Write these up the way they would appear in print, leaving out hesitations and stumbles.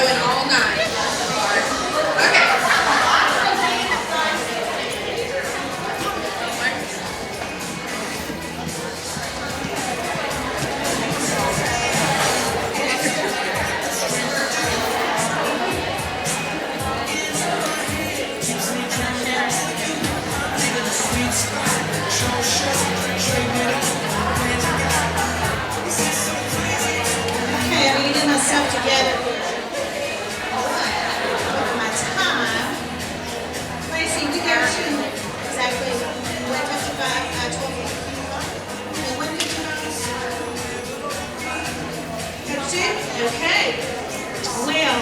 going all night. Okay. Together with my time. Lacey, we got you exactly 1:55, 12:52. Okay. Well,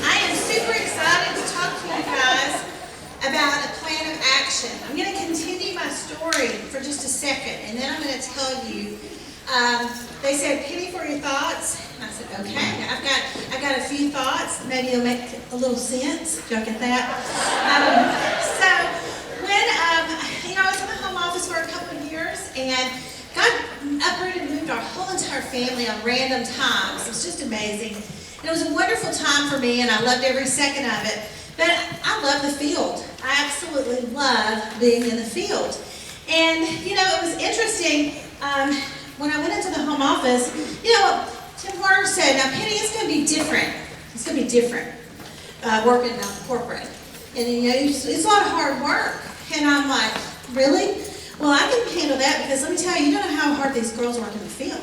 I am super excited to talk to you guys about a plan of action. I'm going to continue my story for just a second, and then I'm going to tell you. They said, Penny, for your thoughts. I said, okay, I've got a few thoughts. Maybe it'll make a little sense. Y'all get that? So when I was in the home office for a couple of years, and God uprooted and moved our whole entire family on random times. It was just amazing. And it was a wonderful time for me, and I loved every second of it. But I love the field. I absolutely love being in the field. And it was interesting. When I went into the home office, Tim Carter said, now Penny, it's going to be different. It's going to be different working in corporate. And it's a lot of hard work. And I'm like, really? Well, I can handle that because let me tell you, you don't know how hard these girls work in the field.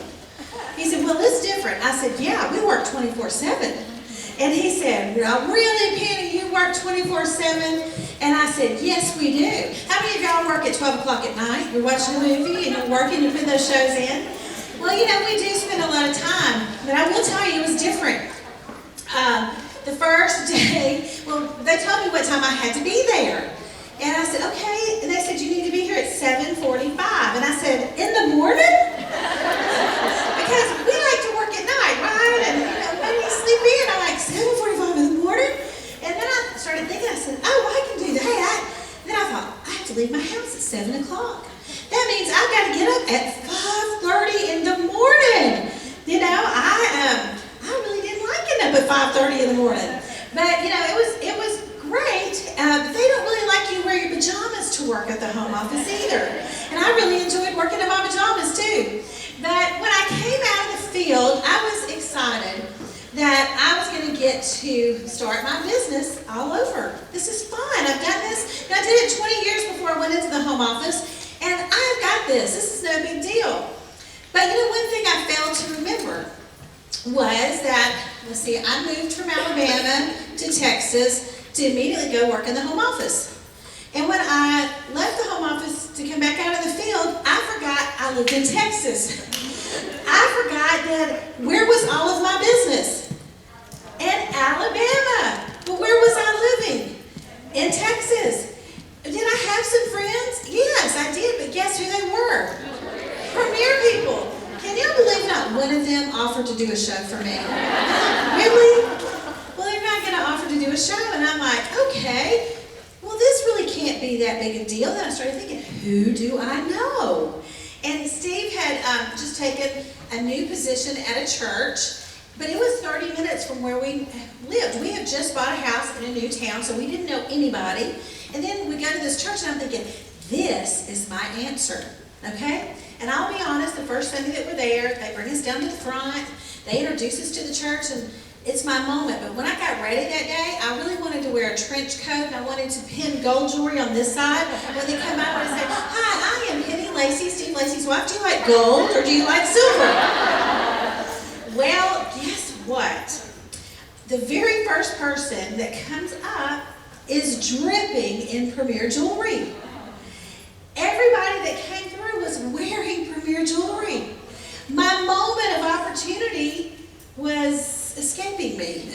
He said, well, it's different. I said, yeah, we work 24/7. And he said, really, Penny, you work 24/7? And I said, yes, we do. How many of y'all work at 12 o'clock at night? You're watching a movie and you're working to put those shows in? Well, we do spend a lot of time. But I will tell you, it was different. The first day, well, they told me what time I had to be there. And I said, okay. And they said, you need to be here at 7:45. And I said, in the morning? Because we like to work at night, right? And, when you sleep in, I'm like, 7:45 in the morning? And then I started thinking, I said, oh, I can do that. Then I thought, I have to leave my house at 7 o'clock. That means I've got to get up at 5:30 in the morning. I really didn't like getting up at 5:30 in the morning. But, it was great. They don't really like you to wear your pajamas to work at the home office either. And I really enjoyed working in my pajamas too. But when I came out of the field, I was excited that I was going to get to start my business all over. This is fun. I've done this. And I did it 20 years before I went into the home office. And I've got this. This is no big deal. But one thing I failed to remember was that, I moved from Alabama to Texas to immediately go work in the home office. And when I left the home office to come back out of the field, I forgot I lived in Texas. I forgot that where was all of my business? In Alabama. But where was I living? In Texas. Did I have some friends? Yes, I did, but guess who they were? Premier people. Can you believe not one of them offered to do a show for me? Really? Well, they're not going to offer to do a show, and I'm like, okay, well, this really can't be that big a deal. Then I started thinking, who do I know? And Steve had just taken a new position at a church, but it was 30 minutes from where we lived. We had just bought a house in a new town, so we didn't know anybody. And then we go to this church, and I'm thinking, this is my answer, okay? And I'll be honest, the first Sunday that we're there, they bring us down to the front, they introduce us to the church, and it's my moment. But when I got ready that day, I really wanted to wear a trench coat, and I wanted to pin gold jewelry on this side. When they come out and say, hi, I am Penny Lacey, Steve Lacey's wife. Do you like gold or do you like silver? Well, guess what? The very first person that comes up is dripping in Premier jewelry. Everybody that came through was wearing Premier jewelry. My moment of opportunity was escaping me.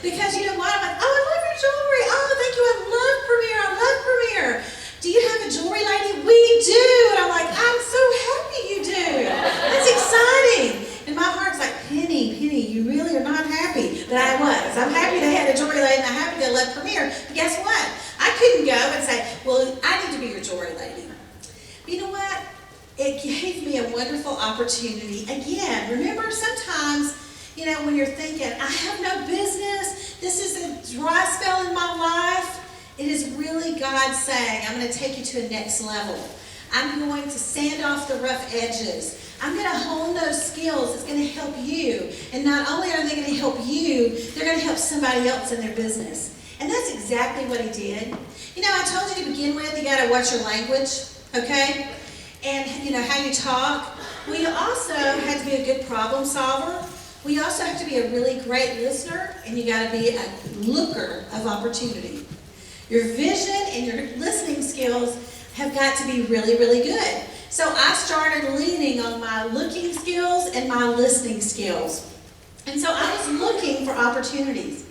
Because you know what? I'm like, oh, I love your jewelry. Oh, thank you. I love Premier. I love Premier. Do you have a jewelry lady? We do. And I'm like, I'm so happy you do. That's exciting. And my heart's like, Penny, you really are not happy. But I was. I'm happy they had a jewelry lady, and I'm happy they love Premier. But guess what? I couldn't go and say, well, I need to be your jewelry lady. But you know what? It gave me a wonderful opportunity. Again, remember sometimes, when you're thinking, I have no business, It is really God saying, I'm going to take you to a next level. I'm going to sand off the rough edges. I'm going to hone those skills. It's going to help you. And not only are they going to help you, they're going to help somebody else in their business. And that's exactly what he did. You know, I told you to begin with, you got to watch your language, okay? And, you know, how you talk. We also have to be a good problem solver. We also have to be a really great listener, and you got to be a looker of opportunity. Your vision and your listening skills have got to be really, really good. So I started leaning on my looking skills and my listening skills. And so I was looking for opportunities.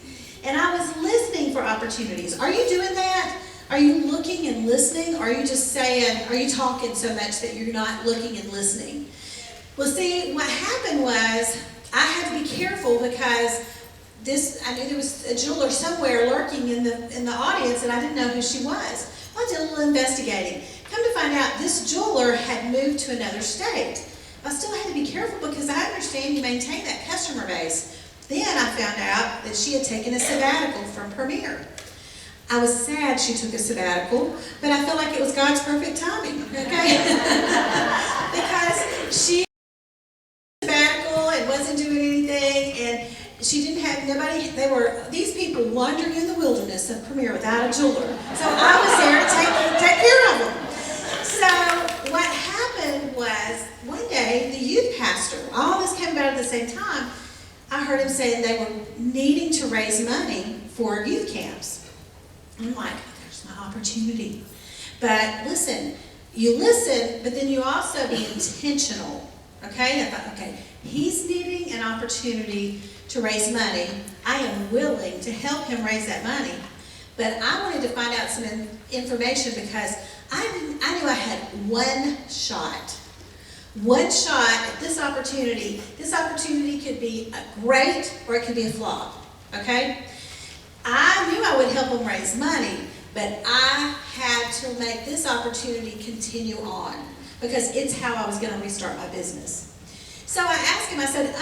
And I was listening for opportunities. Are you doing that? Are you looking and listening? Or are you just saying, are you talking so much that you're not looking and listening? Well, see, what happened was I had to be careful because I knew there was a jeweler somewhere lurking in the audience, and I didn't know who she was. Well, I did a little investigating. Come to find out, this jeweler had moved to another state. I still had to be careful because I understand you maintain that customer base. Then I found out that she had taken a sabbatical from Premier. I was sad she took a sabbatical, but I felt like it was God's perfect timing, okay? Because she took a sabbatical and wasn't doing anything, and she didn't have nobody. These people wandering in the wilderness of Premier without a jeweler. So I was there to take care of them. So what happened was, one day, the youth pastor, all this came about at the same time, I heard him saying they were needing to raise money for youth camps. I'm like, there's my opportunity. But listen, you listen, but then you also be intentional. Okay? I thought, okay, he's needing an opportunity to raise money. I am willing to help him raise that money. But I wanted to find out some information because I knew I had one shot. One shot at this opportunity. This opportunity could be great or it could be a flop. Okay? I knew I would help him raise money, but I had to make this opportunity continue on because it's how I was going to restart my business. So I asked him, I said,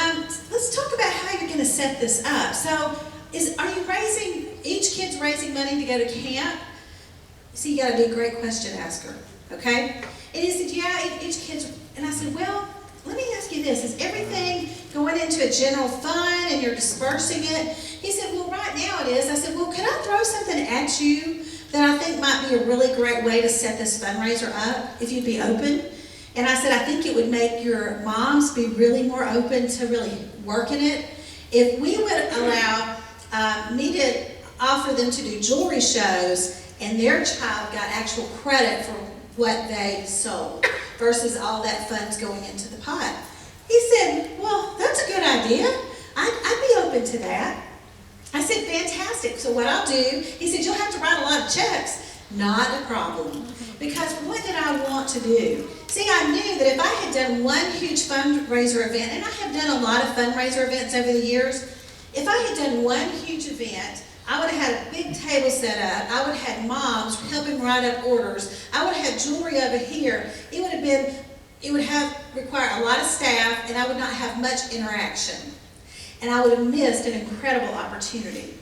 let's talk about how you're going to set this up. So each kid's raising money to go to camp? See, you got to be a great question asker, okay? And he said, yeah, each kid's, and I said, well, let me ask you this. Is everything going into a general fund and you're dispersing it? He said, well, right now it is. I said, well, could I throw something at you that I think might be a really great way to set this fundraiser up, if you'd be open? And I said, I think it would make your moms be really more open to really working it. If we would allow me to offer them to do jewelry shows and their child got actual credit for what they sold versus all that funds going into the pot. He said, well, that's a good idea. I'd be open to that. I said, fantastic. So what I'll do, he said, you'll have to write a lot of checks. Not a problem. Because what did I want to do? See, I knew that if I had done one huge fundraiser event, and I have done a lot of fundraiser events over the years, if I had done one huge event, I would have had a big table set up. I would have had moms helping write up orders. I would have had jewelry over here. It would have required a lot of staff, and I would not have much interaction. And I would have missed an incredible opportunity.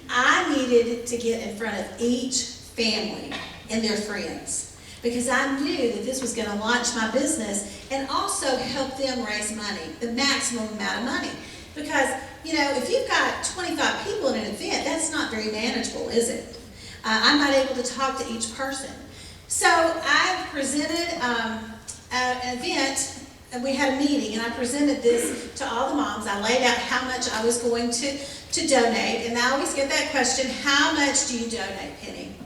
I needed to get in front of each family and their friends because I knew that this was going to launch my business and also help them raise money, the maximum amount of money. Because, you know, if you've got 25 people in an event, that's not very manageable, is it? I'm not able to talk to each person. So I presented an event, and we had a meeting, and I presented this to all the moms. I laid out how much I was going to donate, and I always get that question, how much do you donate, Penny?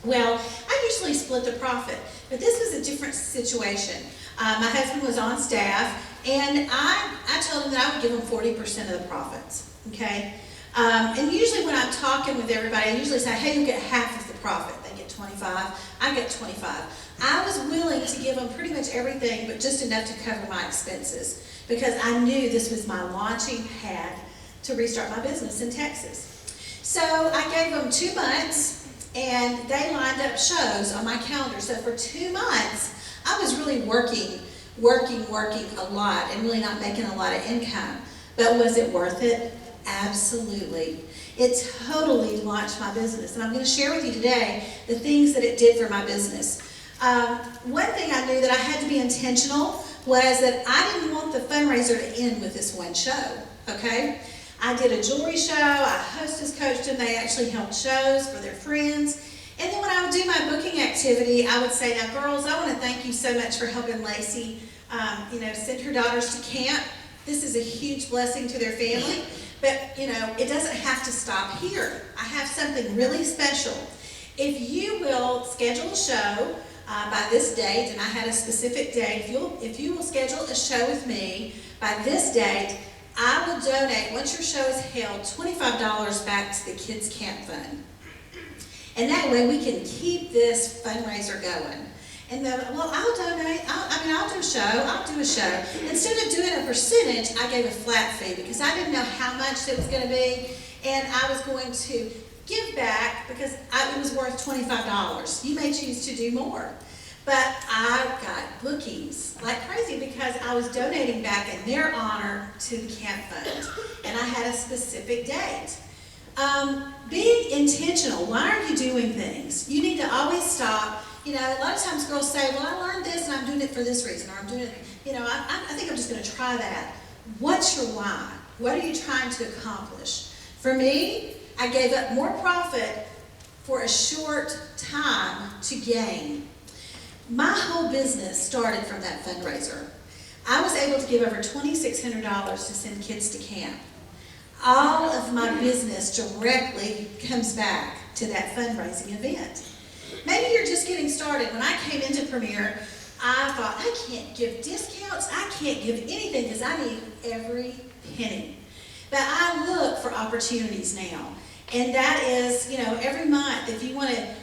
Well, I usually split the profit, but this was a different situation. My husband was on staff, and I told him that I would give him 40% of the profits, okay? And usually when I'm talking with everybody, I usually say, hey, you get half of the profit. They get 25, I get 25. I was willing to give them pretty much everything, but just enough to cover my expenses, because I knew this was my launching pad to restart my business in Texas. So I gave them 2 months, and they lined up shows on my calendar. So for 2 months, I was really working a lot and really not making a lot of income. But was it worth it? Absolutely. It totally launched my business, and I'm going to share with you today the things that it did for my business. One thing I knew that I had to be intentional was that I didn't want the fundraiser to end with this one show, okay? I did a jewelry show, I hostess coached them, they actually held shows for their friends. And then when I would do my booking activity, I would say, now girls, I want to thank you so much for helping Lacey, send her daughters to camp. This is a huge blessing to their family, but it doesn't have to stop here. I have something really special. If you will schedule a show by this date, and I had a specific date, if you will schedule a show with me by this date, I will donate, once your show is held, $25 back to the Kids Camp Fund. And that way we can keep this fundraiser going. And then, well, I'll donate, I'll do a show. Instead of doing a percentage, I gave a flat fee because I didn't know how much it was going to be. And I was going to give back because it was worth $25. You may choose to do more. But I got bookings like crazy because I was donating back in their honor to the camp fund. And I had a specific date. Being intentional. Why are you doing things? You need to always stop. A lot of times girls say, well, I learned this and I'm doing it for this reason, or I'm doing it, I think I'm just going to try that. What's your why? What are you trying to accomplish? For me, I gave up more profit for a short time to gain. My whole business started from that fundraiser. I was able to give over $2,600 to send kids to camp. All of my business directly comes back to that fundraising event. Maybe you're just getting started. When I came into Premier, I thought, I can't give discounts, I can't give anything because I need every penny. But I look for opportunities now. And that is, every month, if you want to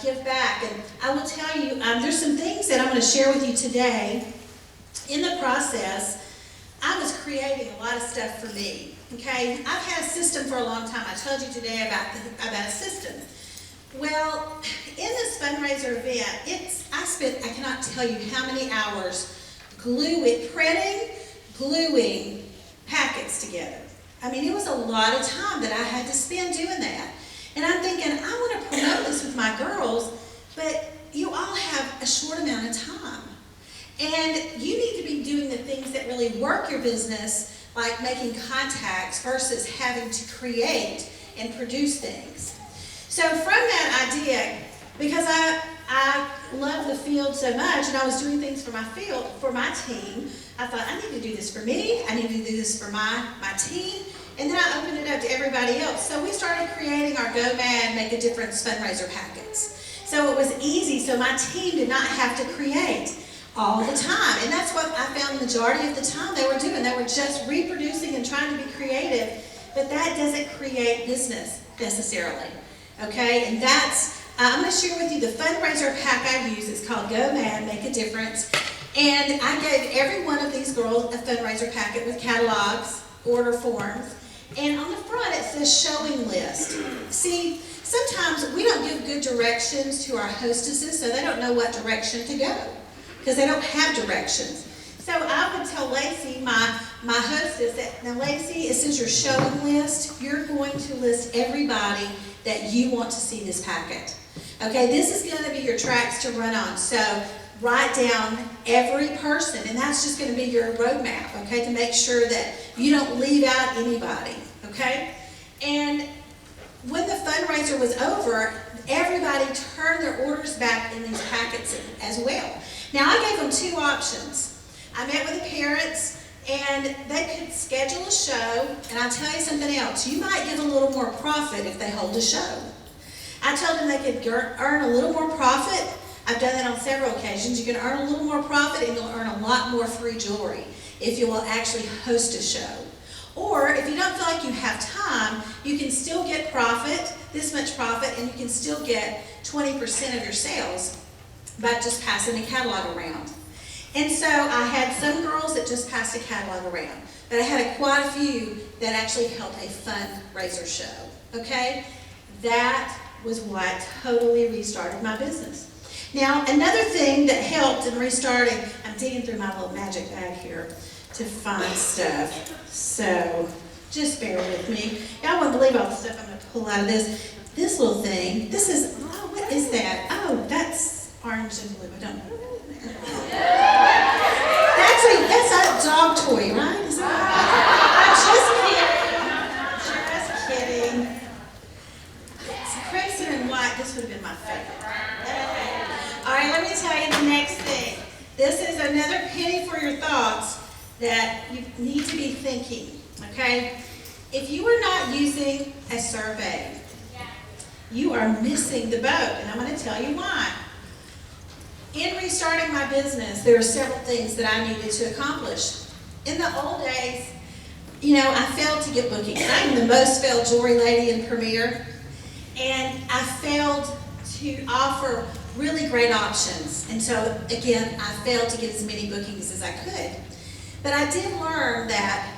give back. And I will tell you, there's some things that I'm going to share with you today. In the process, I was creating a lot of stuff for me. Okay, I've had a system for a long time. I told you today about a system. Well, in this fundraiser event, I cannot tell you how many hours gluing packets together. It was a lot of time that I had to spend doing that. And I'm thinking, I want to promote this with my girls, but you all have a short amount of time. And you need to be doing the things that really work your business, like making contacts versus having to create and produce things. So from that idea, because I love the field so much and I was doing things for my field, for my team, I thought I need to do this for me, I need to do this for my team, and then I opened it up to everybody else. So we started creating our Go Mad, Make a Difference fundraiser packets. So it was easy, so my team did not have to create all the time. And that's what I found the majority of the time they were doing. They were just reproducing and trying to be creative, but that doesn't create business necessarily. Okay, and I'm going to share with you the fundraiser pack I use. It's called Go Mad, Make a Difference. And I gave every one of these girls a fundraiser packet with catalogs, order forms, and on the front it says showing list. See, sometimes we don't give good directions to our hostesses, so they don't know what direction to go, because they don't have directions. So I would tell Lacey, my hostess, that, now Lacey, it says your showing list, you're going to list everybody that you want to see this packet. Okay, this is going to be your tracks to run on. So write down every person, and that's just going to be your roadmap, okay, to make sure that you don't leave out anybody, okay? And when the fundraiser was over, everybody turned their orders back in these packets as well. Now, I gave them two options. I met with the parents, and they could schedule a show, and I'll tell you something else. You might give a little more profit if they hold a show. I told them they could earn a little more profit. I've done that on several occasions. You can earn a little more profit, and you'll earn a lot more free jewelry if you will actually host a show. Or if you don't feel like you have time, you can still get profit, this much profit, and you can still get 20% of your sales by just passing a catalog around. And so I had some girls that just passed a catalog around, but I had quite a few that actually held a fundraiser show, okay? That was what totally restarted my business. Now, another thing that helped in restarting, I'm digging through my little magic bag here to find stuff. So, Just bear with me. Y'all won't believe all the stuff I'm going to pull out of this. This little thing, this is, oh, what is that? Oh, that's orange and blue. I don't know. That's a dog toy, right? Is that I'm just kidding. Just kidding. It's crimson and white. This would have been my favorite. All right, let me tell you the next thing. This is another penny for your thoughts that you need to be thinking, okay? If you are not using a survey, you are missing the boat, and I'm going to tell you why. In restarting my business, there are several things that I needed to accomplish. In the old days, you know, I failed to get bookings. I'm the most failed jewelry lady in Premier, and I failed to offer really great options. And so, again, I failed to get as many bookings as I could. But I did learn that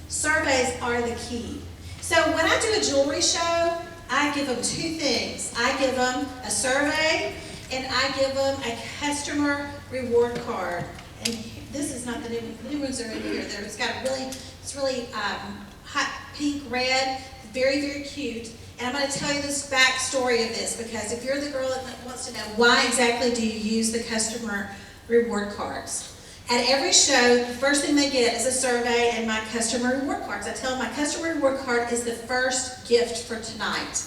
surveys are the key. So when I do a jewelry show, I give them two things. I give them a survey, and I give them a customer reward card. And this is not the new one. The new ones are in here. It's really hot pink red, very, very cute. And I'm going to tell you this backstory of this, because if you're the girl that wants to know why exactly do you use the customer reward cards. At every show, the first thing they get is a survey and my customer reward cards. I tell them my customer reward card is the first gift for tonight.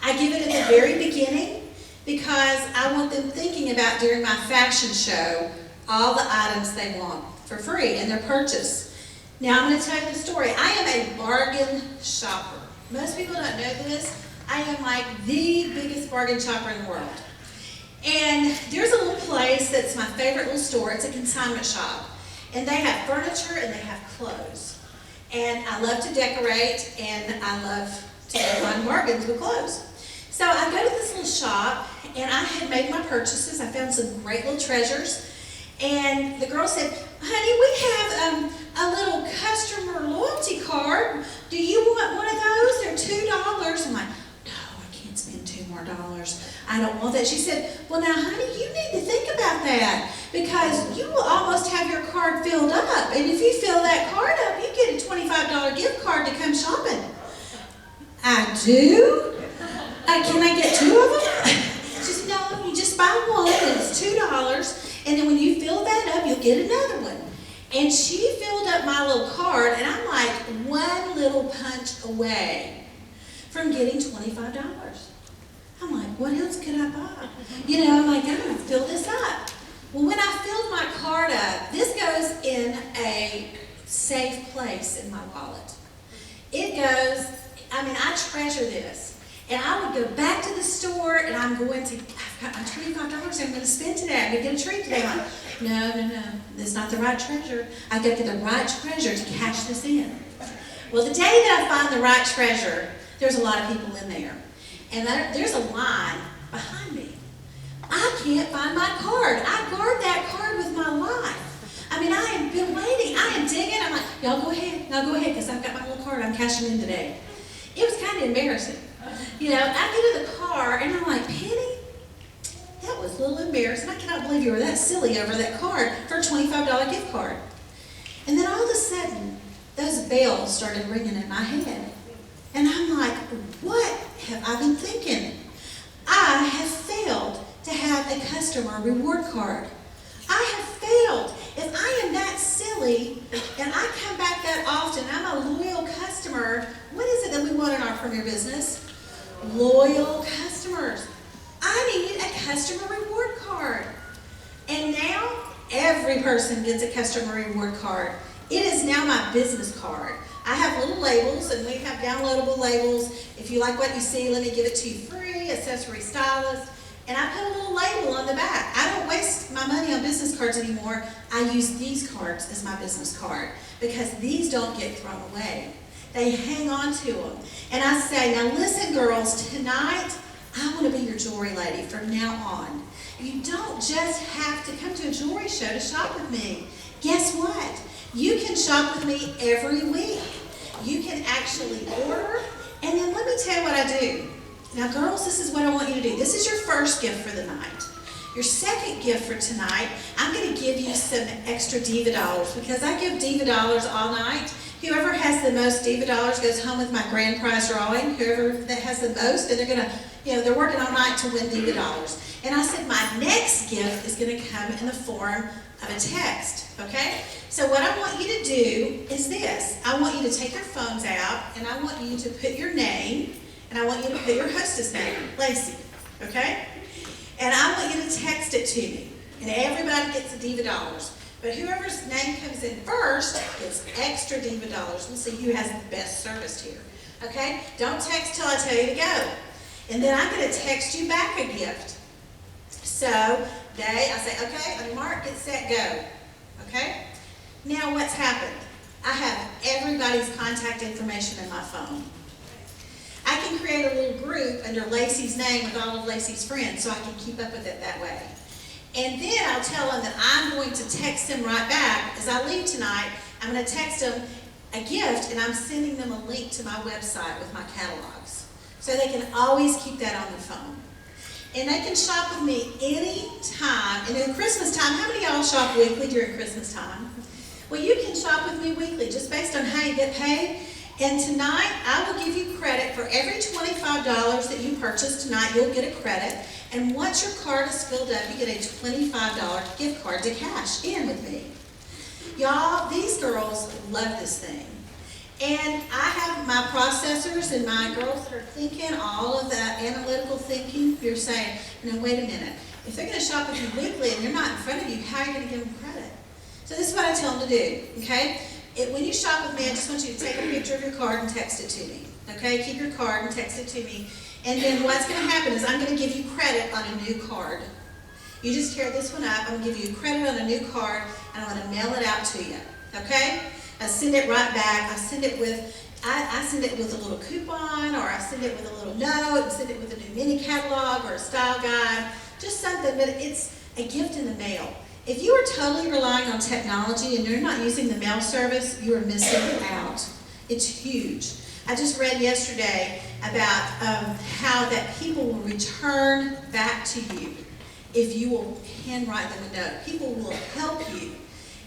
I give it at the very beginning because I want them thinking about during my fashion show all the items they want for free in their purchase. Now I'm going to tell you the story. I am a bargain shopper. Most people don't know this. I am like the biggest bargain shopper in the world. And there's a little place that's my favorite little store. It's a consignment shop. And they have furniture and they have clothes. And I love to decorate and I love to find bargains with clothes. So I go to this little shop and I had made my purchases. I found some great little treasures. And the girl said, honey, we have a little customer loyalty card. Do you want one of those? They're $2. I'm like, no, I can't spend $2 more. I don't want that. She said, well, now, honey, you need to think about that because you will almost have your card filled up. And if you fill that card up, you get a $25 gift card to come shopping. I do? Can I get two of them? She said, no, you just buy one and it's $2. And then when you fill that up, you'll get another one. And she filled up my little card, and I'm like one little punch away from getting $25. I'm like, what else could I buy? You know, I'm like, I'm going to fill this up. Well, when I filled my card up, this goes in a safe place in my wallet. It goes, I mean, I treasure this. And I would go back to the store, and I've got my $25 I'm going to spend today. I'm going to get a treat today. I'm like, no, that's not the right treasure. I've got to get the right treasure to cash this in. Well, the day that I find the right treasure, there's a lot of people in there. And there's a line behind me. I can't find my card. I guard that card with my life. I mean, I have been waiting. I am digging. I'm like, y'all go ahead, because I've got my little card I'm cashing in today. It was kind of embarrassing. You know, I get in the car, and I'm like, Penny, that was a little embarrassing. I cannot believe you were that silly over that card for a $25 gift card. And then all of a sudden, those bells started ringing in my head. And I'm like, what have I been thinking? I have failed to have a customer reward card. I have failed. If I am that silly, and I come back that often, I'm a loyal customer, what is it that we want in our Premier business? Loyal customers. I need a customer reward card. And now, every person gets a customer reward card. It is now my business card. I have little labels, and we have downloadable labels. If you like what you see, let me give it to you free, accessory stylist. And I put a little label on the back. I don't waste my money on business cards anymore. I use these cards as my business card because these don't get thrown away. They hang on to them. And I say, now listen, girls, tonight I want to be your jewelry lady from now on. You don't just have to come to a jewelry show to shop with me. Guess what? You can shop with me every week. You can actually order. And then let me tell you what I do. Now, girls, this is what I want you to do. This is your first gift for the night. Your second gift for tonight, I'm going to give you some extra diva dollars because I give diva dollars all night. Whoever has the most Diva dollars goes home with my grand prize drawing. Whoever that has the most, and they're gonna, they're working all night to win Diva dollars. And I said my next gift is gonna come in the form of a text, okay? So what I want you to do is this. I want you to take your phones out, and I want you to put your name, and I want you to put your hostess name, Lacey, okay? And I want you to text it to me. And everybody gets the Diva dollars. But whoever's name comes in first gets extra Diva dollars. We'll see who has the best service here. Okay? Don't text till I tell you to go. And then I'm going to text you back a gift. So I say, okay, on your mark, get set, go. Okay? Now what's happened? I have everybody's contact information in my phone. I can create a little group under Lacey's name with all of Lacey's friends so I can keep up with it that way. And then I'll tell them that I'm going to text them right back. As I leave tonight, I'm going to text them a gift, and I'm sending them a link to my website with my catalogs. So they can always keep that on their phone. And they can shop with me any time. And in Christmas time, how many of y'all shop weekly during Christmas time? Well, you can shop with me weekly just based on how you get paid. And tonight, I will give you credit for every $25 that you purchase tonight. You'll get a credit. And once your card is filled up, you get a $25 gift card to cash in with me. Y'all, these girls love this thing. And I have my processors and my girls that are thinking all of that analytical thinking. You're saying, no, wait a minute. If they're going to shop with you weekly and they're not in front of you, how are you going to give them credit? So this is what I tell them to do, okay? When you shop with me, I just want you to take a picture of your card and text it to me. Okay, keep your card and text it to me. And then what's going to happen is I'm going to give you credit on a new card. You just tear this one up. I'm going to give you credit on a new card, and I'm going to mail it out to you. Okay? I send it right back. I send it with a little coupon, or I send it with a little note, and send it with a new mini catalog or a style guide. Just something, but it's a gift in the mail. If you are totally relying on technology and you're not using the mail service, you are missing out. It's huge. I just read yesterday about how that people will return back to you if you will handwrite them a note. People will help you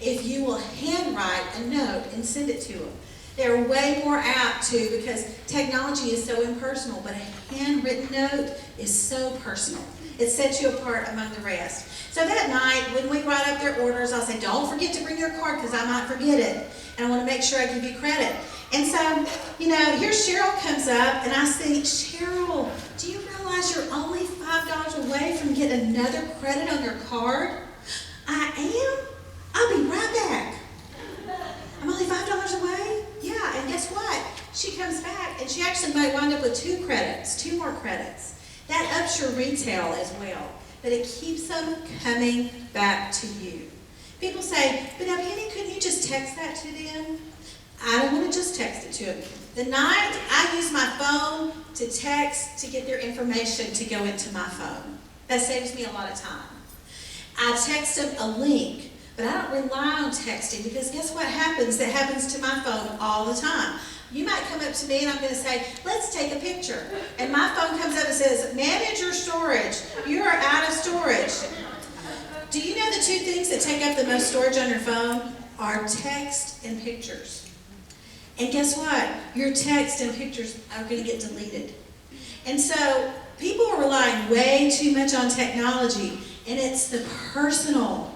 if you will handwrite a note and send it to them. They're way more apt to, because technology is so impersonal, but a handwritten note is so personal. It sets you apart among the rest. So that night, when we write up their orders, I'll say, don't forget to bring your card because I might forget it. And I want to make sure I give you credit. And so, here Cheryl comes up, and I say, Cheryl, do you realize you're only $5 away from getting another credit on your card? I am? I'll be right back. I'm only $5 away? Yeah, and guess what? She comes back, and she actually might wind up with 2 more credits. That ups your retail as well, but it keeps them coming back to you. People say, but now Penny, couldn't you just text that to them? I don't want to just text it to them. The night I use my phone to text to get their information to go into my phone. That saves me a lot of time. I text them a link, but I don't rely on texting, because guess what happens? That happens to my phone all the time. You might come up to me and I'm going to say, let's take a picture. And my phone comes up and says, manage your storage. You are out of storage. Do you know the 2 things that take up the most storage on your phone are text and pictures? And guess what? Your text and pictures are going to get deleted. And so people are relying way too much on technology, and it's the personal.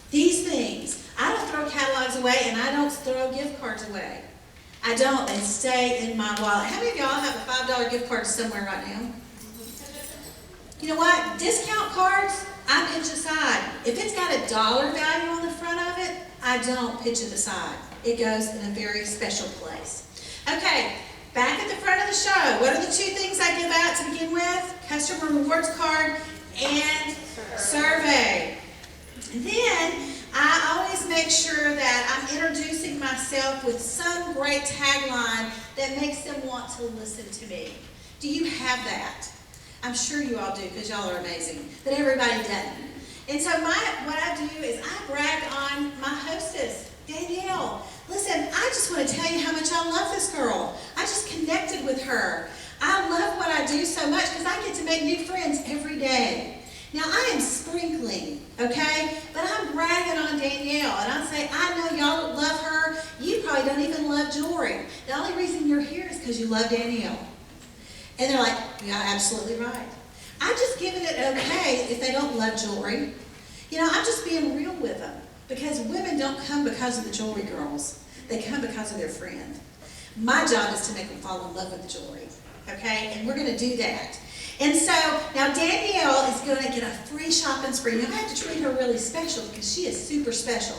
These things. I don't throw catalogs away, and I don't throw gift cards away. I don't. They stay in my wallet. How many of y'all have a $5 gift card somewhere right now? You know what? Discount cards, I pitch aside. If it's got a dollar value on the front of it, I don't pitch it aside. It goes in a very special place. Okay, back at the front of the show, what are the 2 things I give out to begin with? Customer rewards card and survey. Then I always make sure that I'm introducing myself with some great tagline that makes them want to listen to me. Do you have that? I'm sure you all do, because y'all are amazing, but everybody doesn't. And so what I do is I brag on my hostess, Danielle. Listen, I just want to tell you how much I love this girl. I just connected with her. I love what I do so much because I get to make new friends every day. Now, I am sprinkling, okay? But I'm bragging on Danielle, and I say, I know y'all love her, you probably don't even love jewelry. The only reason you're here is because you love Danielle. And they're like, yeah, absolutely right. I'm just giving it okay if they don't love jewelry. You know, I'm just being real with them. Because women don't come because of the jewelry girls. They come because of their friend. My job is to make them fall in love with the jewelry. Okay? And we're going to do that. And so, now Danielle is going to get a free shopping spree. Now I have to treat her really special because she is super special.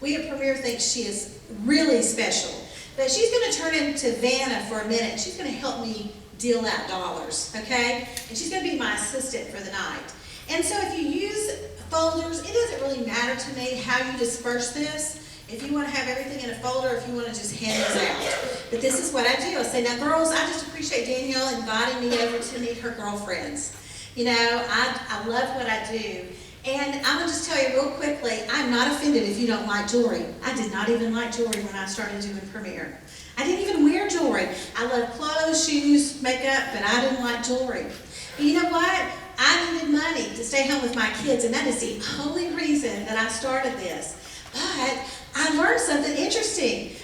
We at Premier think she is really special. But she's going to turn into Vanna for a minute. She's going to help me deal out dollars, okay? And she's going to be my assistant for the night. And so if you use folders, it doesn't really matter to me how you disperse this. If you want to have everything in a folder, if you want to just hand those out. But this is what I do. I say, now girls, I just appreciate Danielle inviting me over to meet her girlfriends. You know, I love what I do. And I'm going to just tell you real quickly, I'm not offended if you don't like jewelry. I did not even like jewelry when I started doing Premier. I didn't even wear jewelry. I love clothes, shoes, makeup, but I didn't like jewelry. But you know what? I needed money to stay home with my kids, and that is the only reason that I started this. But I learned something interesting.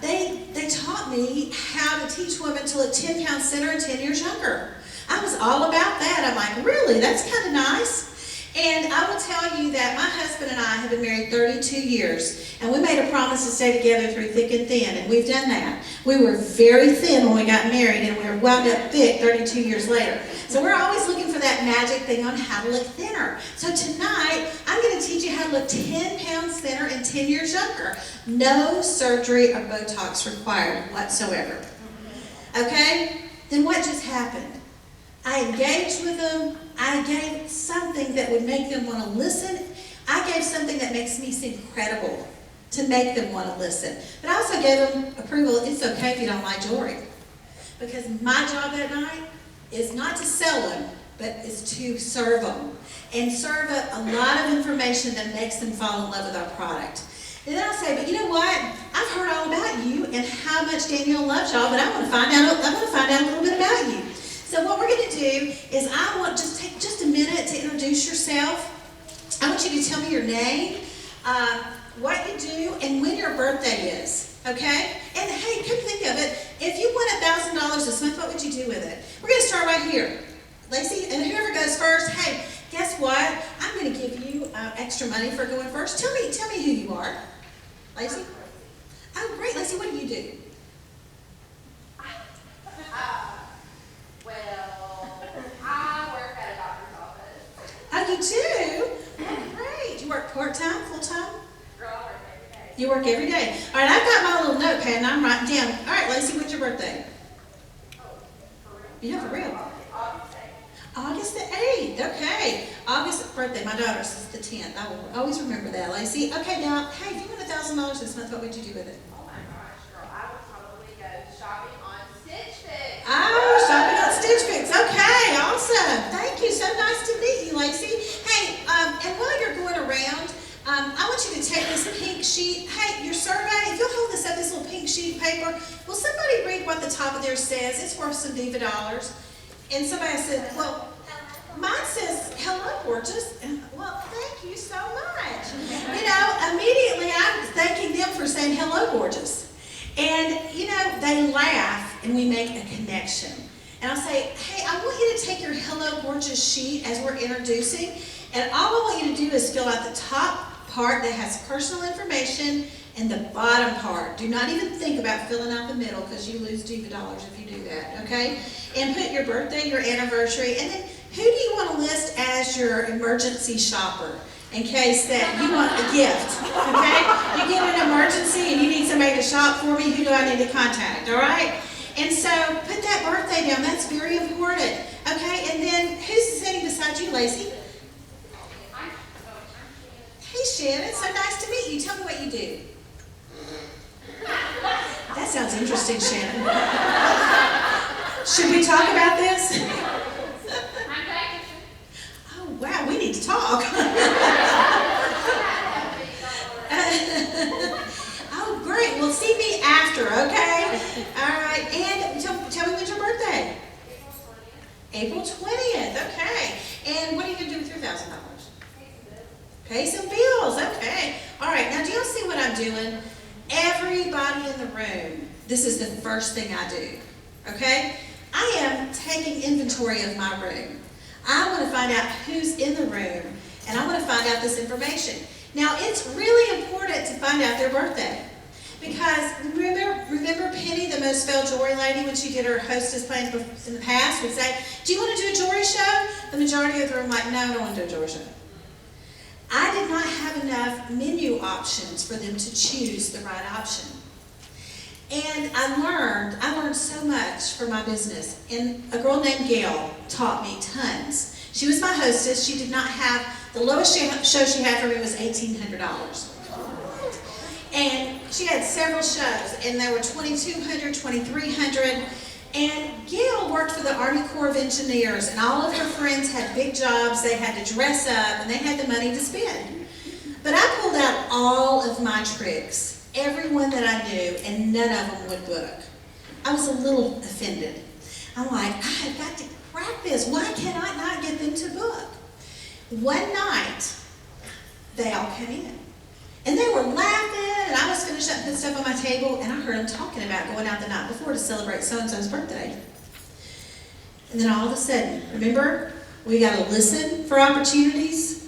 They taught me how to teach women to look 10 pounds thinner and 10 years younger. I was all about that. I'm like, really? That's kind of nice. And I will tell you that my husband and I have been married 32 years, and we made a promise to stay together through thick and thin, and we've done that. We were very thin when we got married, and we were wound up thick 32 years later. So we're always looking for that magic thing on how to look thinner. So tonight, I'm going to teach you how to look 10 pounds thinner and 10 years younger. No surgery or Botox required whatsoever. Okay? Then what just happened? I engaged with them. I gave something that would make them want to listen. I gave something that makes me seem credible to make them want to listen. But I also gave them approval. It's okay if you don't like jewelry. Because my job that night is not to sell them, but is to serve them. And serve up a lot of information that makes them fall in love with our product. And then I'll say, but you know what? I've heard all about you and how much Danielle loves y'all, but I want to find out a little bit about you. So what we're going to do is I want to take just a minute to introduce yourself. I want you to tell me your name, what you do, and when your birthday is, okay? And hey, come think of it, if you won $1,000 this month, what would you do with it? We're going to start right here. Lacey, and whoever goes first, hey, guess what? I'm going to give you extra money for going first. Tell me who you are. Lacey? Oh, great. Lacey, what do you do? Oh, you do? Oh, great. You work part-time, full-time? Girl, I work every day. You work every day. All right, I've got my little notepad, and I'm writing down. All right, Lacey, when's your birthday? Oh, for real? Yeah, for real. August 8th. August the 8th. Okay. August birthday. My daughter's is the 10th. I will always remember that, Lacey. Okay, now, hey, if you won $1,000 this month, what would you do with it? Oh my gosh, girl, I would probably go shopping on Stitch Fix. Oh, shopping on Stitch Fix. Okay, awesome. Thank you. So nice to meet you, Lacey. Hey, and while you're going around, I want you to take this pink sheet. Hey, your survey, if you'll hold this up, this little pink sheet of paper, will somebody read what the top of there says? It's worth some diva dollars. And somebody said, well, mine says, hello, gorgeous. And, well, thank you so much. You know, immediately I'm thanking them for saying, hello, gorgeous. And, you know, they laugh and we make a connection. And I'll say, hey, I want you to take your hello, gorgeous sheet as we're introducing. And all I want you to do is fill out the top part that has personal information and the bottom part. Do not even think about filling out the middle because you lose diva dollars if you do that, okay? And put your birthday, your anniversary, and then who do you want to list as your emergency shopper in case that you want a gift, okay? You get an emergency and you need somebody to shop for me, who do I need to contact, all right? And so put that birthday down. That's very important, okay? And then who's sitting beside you, Lacey? Hey, Shannon. So nice to meet you. Tell me what you do. That sounds interesting, Shannon. Should we talk about this? Oh, wow. We need to talk. Oh, great. Well, see me after, okay? All right. And tell me when's your birthday? April 20th. Okay. And what are you going to do with your $1,000? Pay some bills. Okay. All right. Now, do y'all see what I'm doing? Everybody this is the first thing I do, okay? I am taking inventory of my room. I want to find out who's in the room, and I want to find out this information. Now, it's really important to find out their birthday. Because remember Penny, the most failed jewelry lady, when she did her hostess plans in the past, would say, do you want to do a jewelry show? The majority of the room like, no, I don't want to do a jewelry show. I did not have enough menu options for them to choose the right option. And I learned so much for my business. And a girl named Gail taught me tons. She was my hostess. She did not have, the lowest show she had for me was $1,800. And she had several shows, and there were 2,200, 2,300. And Gail worked for the Army Corps of Engineers, and all of her friends had big jobs. They had to dress up, and they had the money to spend. But I pulled out all of my tricks, everyone that I knew, and none of them would book. I was a little offended. I'm like, I have got to crack this. Why can I not get them to book? One night, they all came in. And they were laughing, and I was finishing up putting stuff on my table, and I heard them talking about going out the night before to celebrate so-and-so's birthday. And then all of a sudden, remember, we got to listen for opportunities.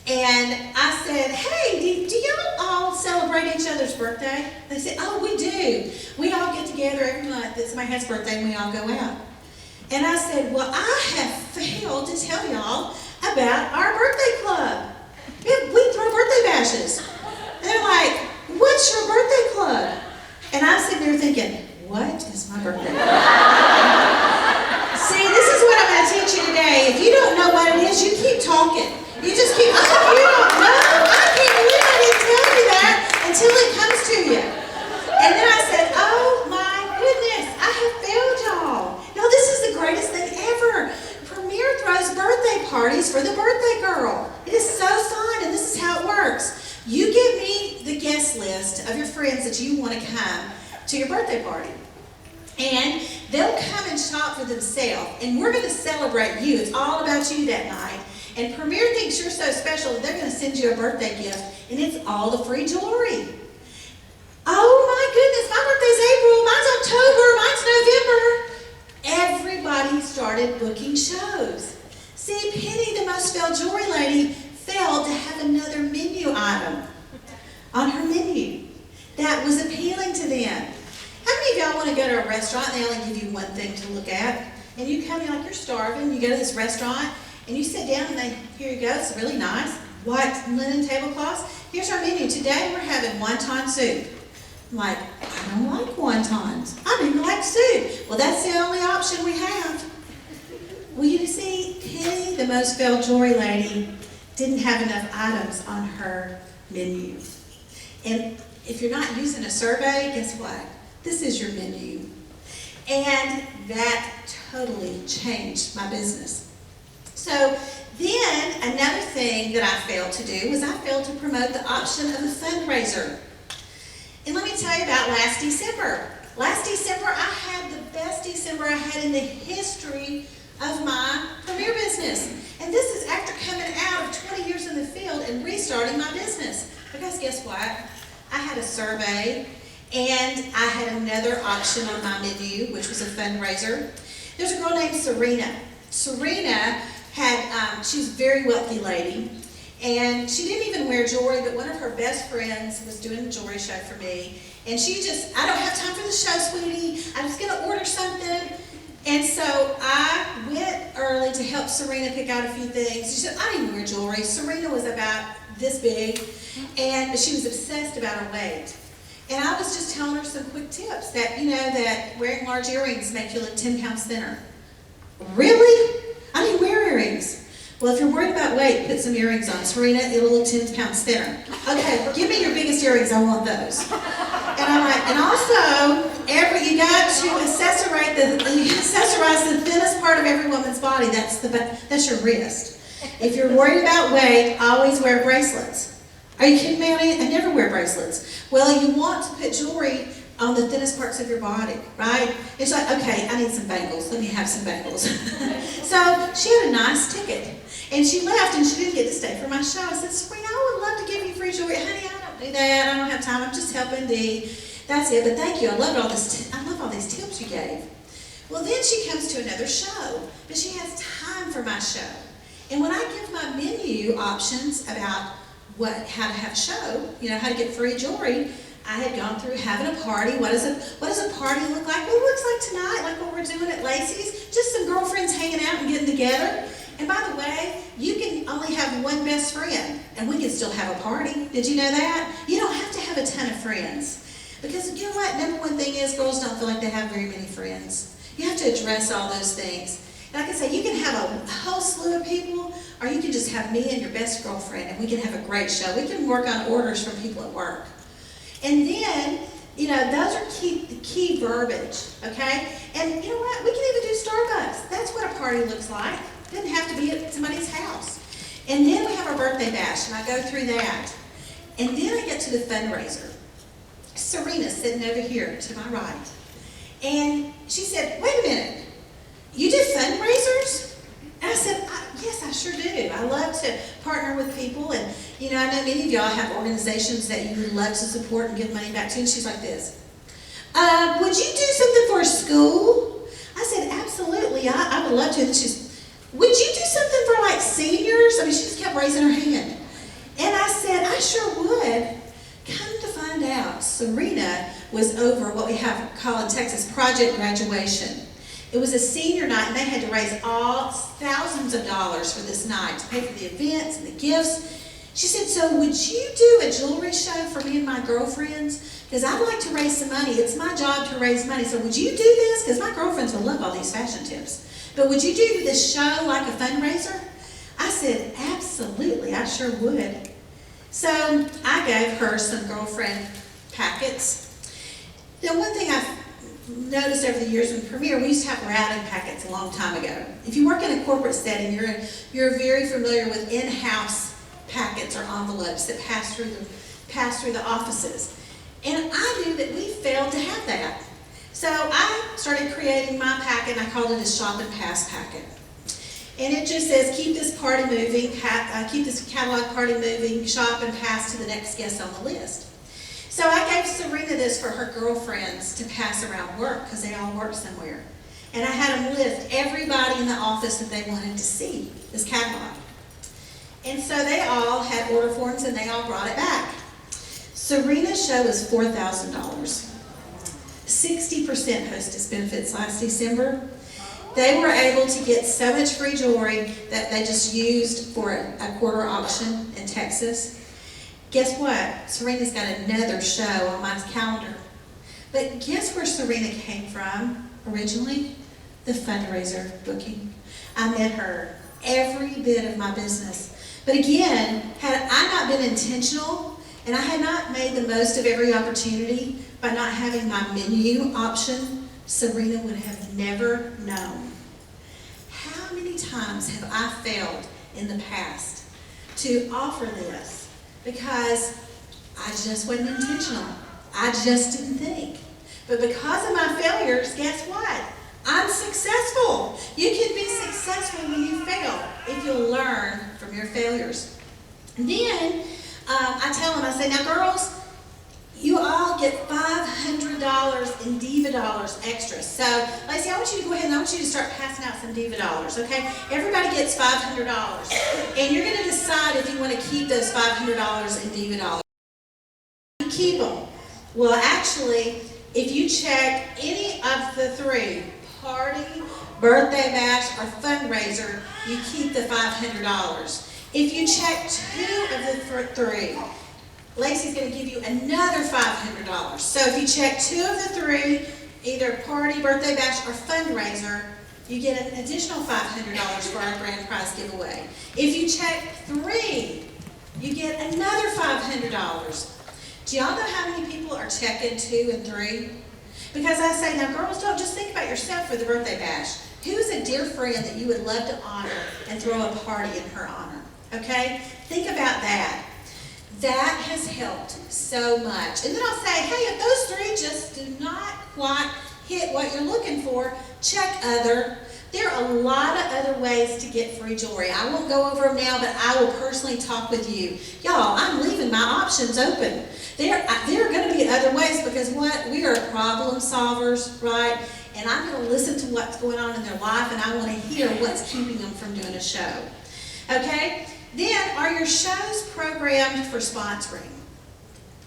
And I said, hey, do y'all all celebrate each other's birthday? They said, oh, we do. We all get together every month that somebody has a birthday, and we all go out. And I said, well, I have failed to tell y'all about our birthday club. We throw birthday bashes. And they're like, what's your birthday club? And I'm sitting there thinking, what is my birthday club? See, this is what I'm going to teach you today. If you don't know what it is, you keep talking. You just keep, oh, you don't know? I can't believe I didn't tell you that until it comes to you. And then I said, oh my goodness, I have failed y'all. No, this is the greatest thing ever. Premier throws birthday parties for the birthday girl. It is so fun, and this is how it works. You give me the guest list of your friends that you want to come to your birthday party. And they'll come and shop for themselves, and we're going to celebrate you. It's all about you that night. And Premier thinks you're so special that they're going to send you a birthday gift, and it's all the free jewelry. Oh my goodness, my birthday's April, mine's October, mine's November. Everybody started booking shows. See, Penny, the most failed jewelry lady, failed to have another menu item on her menu that was appealing to them. How many of y'all want to go to a restaurant and they only give you one thing to look at? And you come in like you're starving, you go to this restaurant, and you sit down and here you go, it's really nice, white linen tablecloths. Here's our menu. Today we're having wonton soup. I'm like, I don't like wontons. I don't even like soup. Well, that's the only option we have. Well, you see, Penny, the most failed jewelry lady, didn't have enough items on her menu. And if you're not using a survey, guess what? This is your menu. And that totally changed my business. So then another thing that I failed to do was I failed to promote the option of a fundraiser. And let me tell you about last December. Last December, I had the best December I had in the history of my Premier business. And this is after coming out of 20 years in the field and restarting my business. Because guess what? I had a survey, and I had another option on my menu, which was a fundraiser. There's a girl named Serena. Serena had, she was a very wealthy lady, and she didn't even wear jewelry, but one of her best friends was doing a jewelry show for me. And she just, I don't have time for the show, sweetie. I'm just going to order something. And so I went early to help Serena pick out a few things. She said, I didn't wear jewelry. Serena was about this big, and she was obsessed about her weight. And I was just telling her some quick tips that, you know, that wearing large earrings make you look 10 pounds thinner. Really? I didn't wear earrings. Well, if you're worried about weight, put some earrings on. Serena, it'll look 10 pounds thinner. Okay, give me your biggest earrings. I want those. And I'm like, and also, you got to accessorize the thinnest part of every woman's body. That's your wrist. If you're worried about weight, always wear bracelets. Are you kidding me? I never wear bracelets. Well, you want to put jewelry on the thinnest parts of your body, right? It's like, okay, I need some bangles. Let me have some bangles. So she had a nice ticket. And she left, and she didn't get to stay for my show. I said, Serena, I would love to give you free jewelry. Honey, I don't do that. I don't have time. I'm just helping Dee. That's it, but thank you. I love all these tips you gave. Well, then she comes to another show, but she has time for my show. And when I give my menu options about how to have a show, how to get free jewelry, I had gone through having a party. What does a party look like? Well, it looks like tonight, like what we're doing at Lacey's, just some girlfriends hanging out and getting together. And by the way, you can only have one best friend, and we can still have a party. Did you know that? You don't have to have a ton of friends. Because you know what? Number one thing is girls don't feel like they have very many friends. You have to address all those things. And like I say, you can have a whole slew of people, or you can just have me and your best girlfriend, and we can have a great show. We can work on orders from people at work. And then, those are key verbiage, okay? And you know what? We can even do Starbucks. That's what a party looks like. It doesn't have to be at somebody's house. And then we have our birthday bash, and I go through that. And then I get to the fundraiser. Serena's sitting over here to my right. And she said, wait a minute, you do fundraisers? And I said, yes, I sure do. I love to partner with people. And, I know many of y'all have organizations that you would love to support and give money back to. And she's like this, would you do something for a school? I said, absolutely, I would love to. And she's, would you do something for like seniors? I mean, she just kept raising her hand. And I said, I sure would. Come to find out, Serena was over what we call in Texas project graduation. It was a senior night, and they had to raise thousands of dollars for this night to pay for the events and the gifts. She said, so would you do a jewelry show for me and my girlfriends? Because I'd like to raise some money. It's my job to raise money. So would you do this? Because my girlfriends will love all these fashion tips. But would you do this show like a fundraiser? I said, absolutely, I sure would. So I gave her some girlfriend packets. Now, one thing I've noticed over the years with Premier, we used to have routing packets a long time ago. If you work in a corporate setting, you're very familiar with in-house packets or envelopes that pass through the offices. And I knew that we failed to have that. So I started creating my packet, and I called it a shop and pass packet. And it just says, keep this party moving, keep this catalog party moving, shop and pass to the next guest on the list. So I gave Serena this for her girlfriends to pass around work, because they all work somewhere. And I had them list everybody in the office that they wanted to see this catalog. And so they all had order forms, and they all brought it back. Serena's show was $4,000. 60% hostess benefits last December. They were able to get so much free jewelry that they just used for a quarter auction in Texas. Guess what? Serena's got another show on my calendar. But guess where Serena came from originally? The fundraiser booking. I met her every bit of my business. But again, had I not been intentional and I had not made the most of every opportunity by not having my menu option, Serena would have never known. How many times have I failed in the past to offer this because I just wasn't intentional. I just didn't think. But because of my failures, guess what? I'm successful. You can be successful when you fail if you'll learn from your failures. And then I tell them, I say, now girls, you all get $500 in Diva dollars extra. So, Lacey, I want you to go ahead and I want you to start passing out some Diva dollars, okay? Everybody gets $500. And you're going to decide if you want to keep those $500 in Diva dollars. You keep them. Well, actually, if you check any of the three, party, birthday bash, or fundraiser, you keep the $500. If you check two of the three, Lacey's going to give you another $500. So if you check two of the three, either party, birthday bash, or fundraiser, you get an additional $500 for our grand prize giveaway. If you check three, you get another $500. Do y'all know how many people are checking 2 and 3? Because I say, now girls, don't just think about yourself for the birthday bash. Who's a dear friend that you would love to honor and throw a party in her honor? Okay? Think about that. That has helped so much. And then I'll say, hey, if those three just do not quite hit what you're looking for, check other. There are a lot of other ways to get free jewelry. I won't go over them now, but I will personally talk with you. Y'all, I'm leaving my options open. There are going to be other ways because what? We are problem solvers, right? And I'm going to listen to what's going on in their life, and I want to hear what's keeping them from doing a show. Okay? Then, are your shows programmed for sponsoring?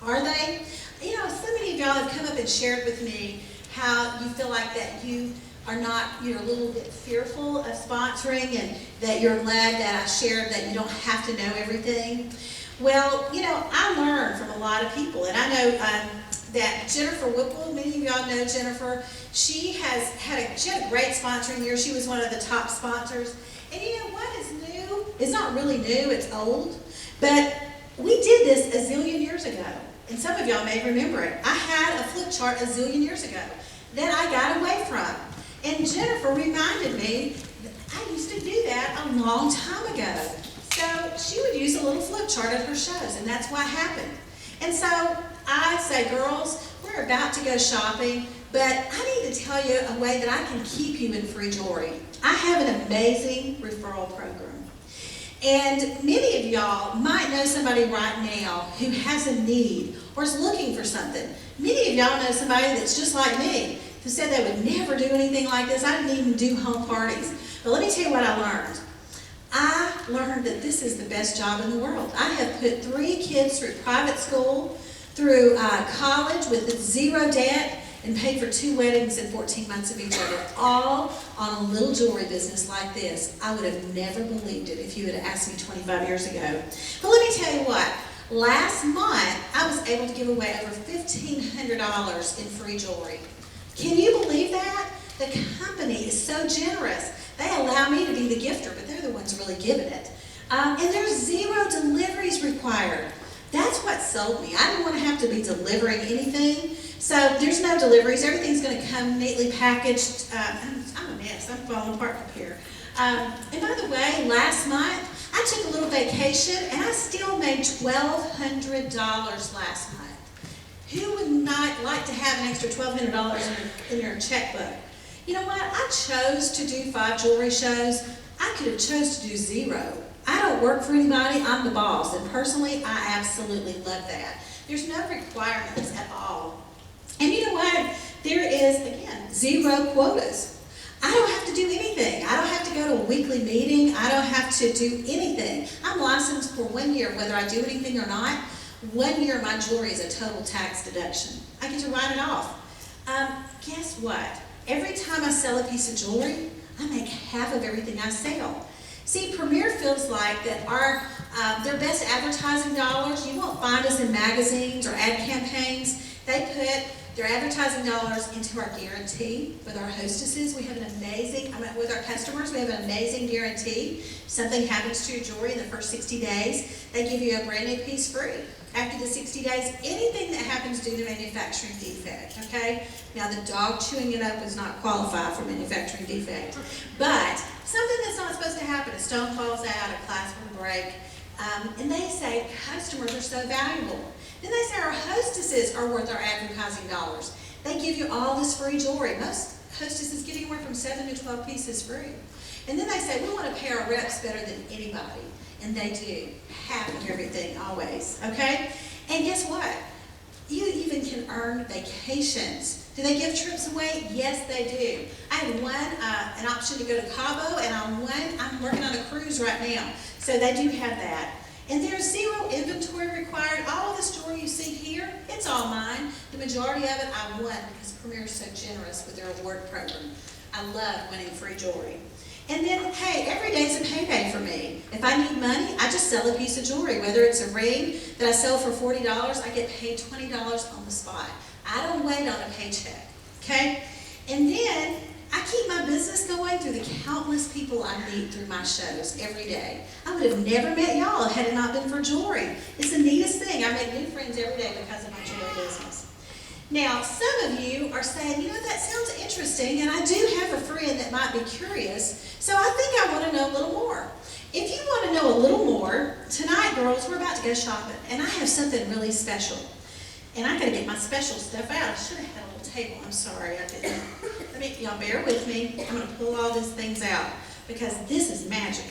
Are they? You know, so many of y'all have come up and shared with me how you feel like that you're a little bit fearful of sponsoring, and that you're glad that I shared that you don't have to know everything. Well, you know, I learned from a lot of people, and I know that Jennifer Whipple, many of y'all know Jennifer, she had a great sponsoring year. She was one of the top sponsors. And you know what is new? It's not really new, it's old, but we did this a zillion years ago. And some of y'all may remember it. I had a flip chart a zillion years ago that I got away from. And Jennifer reminded me that I used to do that a long time ago. So she would use a little flip chart at her shows, and that's what happened. And so I say, girls, we're about to go shopping, but I need to tell you a way that I can keep you in free jewelry. I have an amazing referral program. And many of y'all might know somebody right now who has a need or is looking for something. Many of y'all know somebody that's just like me, who said they would never do anything like this. I didn't even do home parties. But let me tell you what I learned. I learned that this is the best job in the world. I have put 3 kids through private school, through college with zero debt, and paid for 2 weddings in 14 months of each other, all on a little jewelry business like this. I would have never believed it if you had asked me 25 years ago. But let me tell you what. Last month, I was able to give away over $1,500 in free jewelry. Can you believe that? The company is so generous. They allow me to be the gifter, but they're the ones really giving it. And there's 0 deliveries required. That's what sold me. I didn't want to have to be delivering anything. So there's no deliveries. Everything's going to come neatly packaged. I'm a mess. I'm falling apart up here. And by the way, last month, I took a little vacation, and I still made $1,200 last month. Who would not like to have an extra $1,200 in your checkbook? You know what? I chose to do 5 jewelry shows. I could have chose to do 0. I don't work for anybody. I'm the boss. And personally, I absolutely love that. There's no requirements at all. And you know what? There is, again, 0 quotas. I don't have to do anything. I don't have to go to a weekly meeting. I don't have to do anything. I'm licensed for 1 year, whether I do anything or not. 1 year, my jewelry is a total tax deduction. I get to write it off. Guess what? Every time I sell a piece of jewelry, I make half of everything I sell. See, Premier feels like that their best advertising dollars, you won't find us in magazines or ad campaigns. They put their advertising dollars into our guarantee with our hostesses. We have an amazing, with our customers, we have an amazing guarantee. If something happens to your jewelry in the first 60 days, they give you a brand new piece free. After the 60 days, anything that happens due to manufacturing defect, okay? Now, the dog chewing it up does not qualify for manufacturing defect. But something that's not supposed to happen, a stone falls out, a clasp will break, and they say customers are so valuable. Then they say our hostesses are worth our advertising dollars. They give you all this free jewelry. Most hostesses get anywhere from 7 to 12 pieces free. And then they say, we want to pay our reps better than anybody. And they do. Half of everything, always. Okay? And guess what? You even can earn vacations. Do they give trips away? Yes, they do. I had an option to go to Cabo, and I'm working on a cruise right now. So they do have that. And there's 0 inventory required. All of this jewelry you see here, it's all mine. The majority of it I won because Premier is so generous with their award program. I love winning free jewelry. And then, hey, every day is a payday for me. If I need money, I just sell a piece of jewelry. Whether it's a ring that I sell for $40, I get paid $20 on the spot. I don't wait on a paycheck, okay? And then I keep my business going through the countless people I meet through my shows every day. I would have never met y'all had it not been for jewelry. It's the neatest thing. I make new friends every day because of my jewelry business. Now, some of you are saying, you know, that sounds interesting, and I do have a friend that might be curious, so I think I want to know a little more. If you want to know a little more, tonight, girls, we're about to go shopping, and I have something really special. And I got to get my special stuff out. I should have had a little table. I'm sorry, I didn't. Let me, y'all bear with me. I'm gonna pull all these things out because this is magic.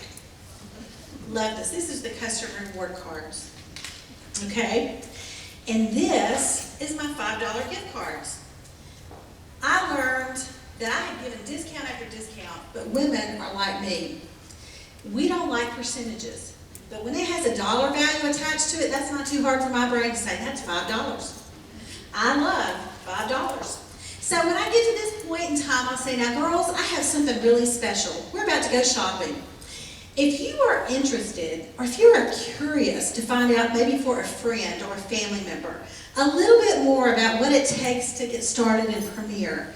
Love this. This is the customer reward cards. Okay? And this is my $5 gift cards. I learned that I had given discount after discount, but women are like me. We don't like percentages. But when it has a dollar value attached to it, that's not too hard for my brain to say, that's $5. I love $5. So when I get to this point in time, I'll say, now girls, I have something really special. We're about to go shopping. If you are interested, or if you are curious to find out maybe for a friend or a family member, a little bit more about what it takes to get started in Premiere,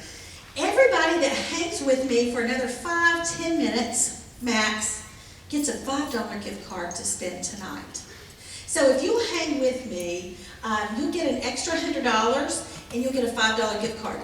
everybody that hangs with me for another 5-10 minutes max gets a $5 gift card to spend tonight. So if you'll hang with me, you'll get an extra $100 and you'll get a $5 gift card.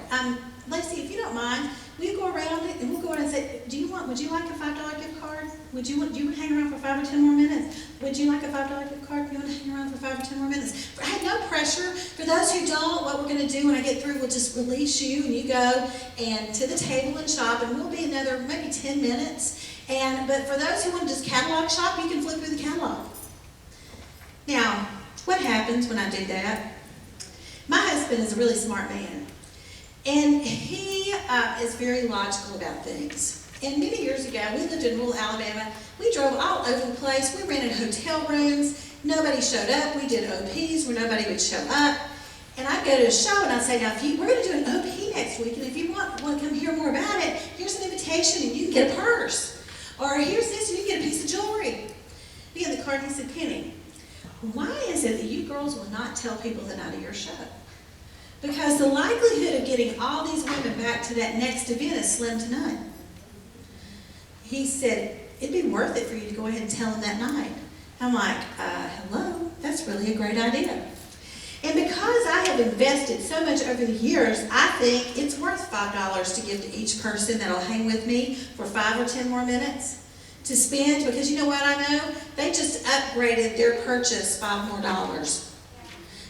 Lacey, if you don't mind, we go around it and we'll go around and say, would you like a $5 gift card? Do you hang around for 5 or 10 more minutes? Would you like a $5 gift card? You want to hang around for 5 or 10 more minutes? I have no pressure. For those who don't, what we're going to do when I get through, we'll just release you and you go and to the table and shop, and we'll be another maybe 10 minutes. But for those who want to just catalog shop, you can flip through the catalog. Now, what happens when I do that? My husband is a really smart man, and he is very logical about things. And many years ago, we lived in rural Alabama. We drove all over the place. We rented hotel rooms. Nobody showed up. We did OPs where nobody would show up. And I'd go to a show and I'd say, now, we're going to do an OP next week, and if you want to come hear more about it, here's an invitation and you can get a purse. Or here's this and you can get a piece of jewelry. He had the card and he said, Penny, why is it that you girls will not tell people the night of your show? Because the likelihood of getting all these women back to that next event is slim to none. He said, it'd be worth it for you to go ahead and tell them that night. I'm like, hello, that's really a great idea. And because I have invested so much over the years, I think it's worth $5 to give to each person that'll hang with me for 5 or 10 more minutes to spend, because you know what I know? They just upgraded their purchase $5 more.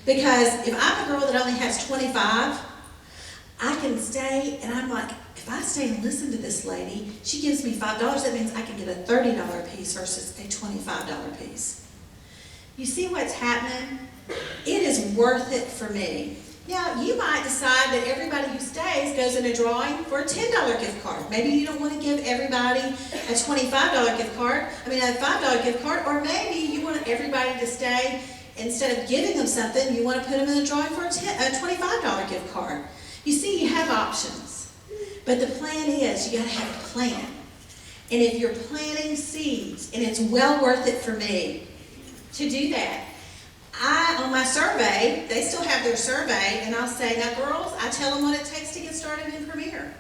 Because if I'm a girl that only has 25, I can stay, and I'm like, if I stay and listen to this lady, she gives me $5, that means I can get a $30 piece versus a $25 piece. You see what's happening? It is worth it for me. Now, you might decide that everybody who stays goes in a drawing for a $10 gift card. Maybe you don't want to give everybody a $25 gift card, a $5 gift card, or maybe you want everybody to stay, instead of giving them something, you want to put them in a drawing for a $25 gift card. You see, you have options. But the plan is, you got to have a plan. And if you're planting seeds, and it's well worth it for me to do that. On my survey, they still have their survey, and I'll say, now girls, I tell them what it takes to get started in Premiere.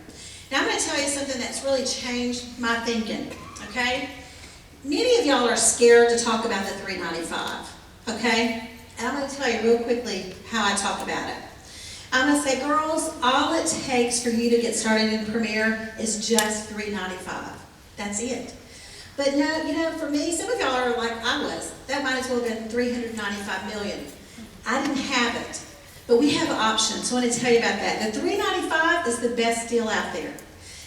Now I'm going to tell you something that's really changed my thinking, okay? Many of y'all are scared to talk about the $3.95, okay? And I'm going to tell you real quickly how I talk about it. I'm going to say, girls, all it takes for you to get started in Premiere is just $3.95. That's it. But no, for me, some of y'all are like I was. That might as well have been $395 million. I didn't have it. But we have options, so I want to tell you about that. The $3.95 is the best deal out there.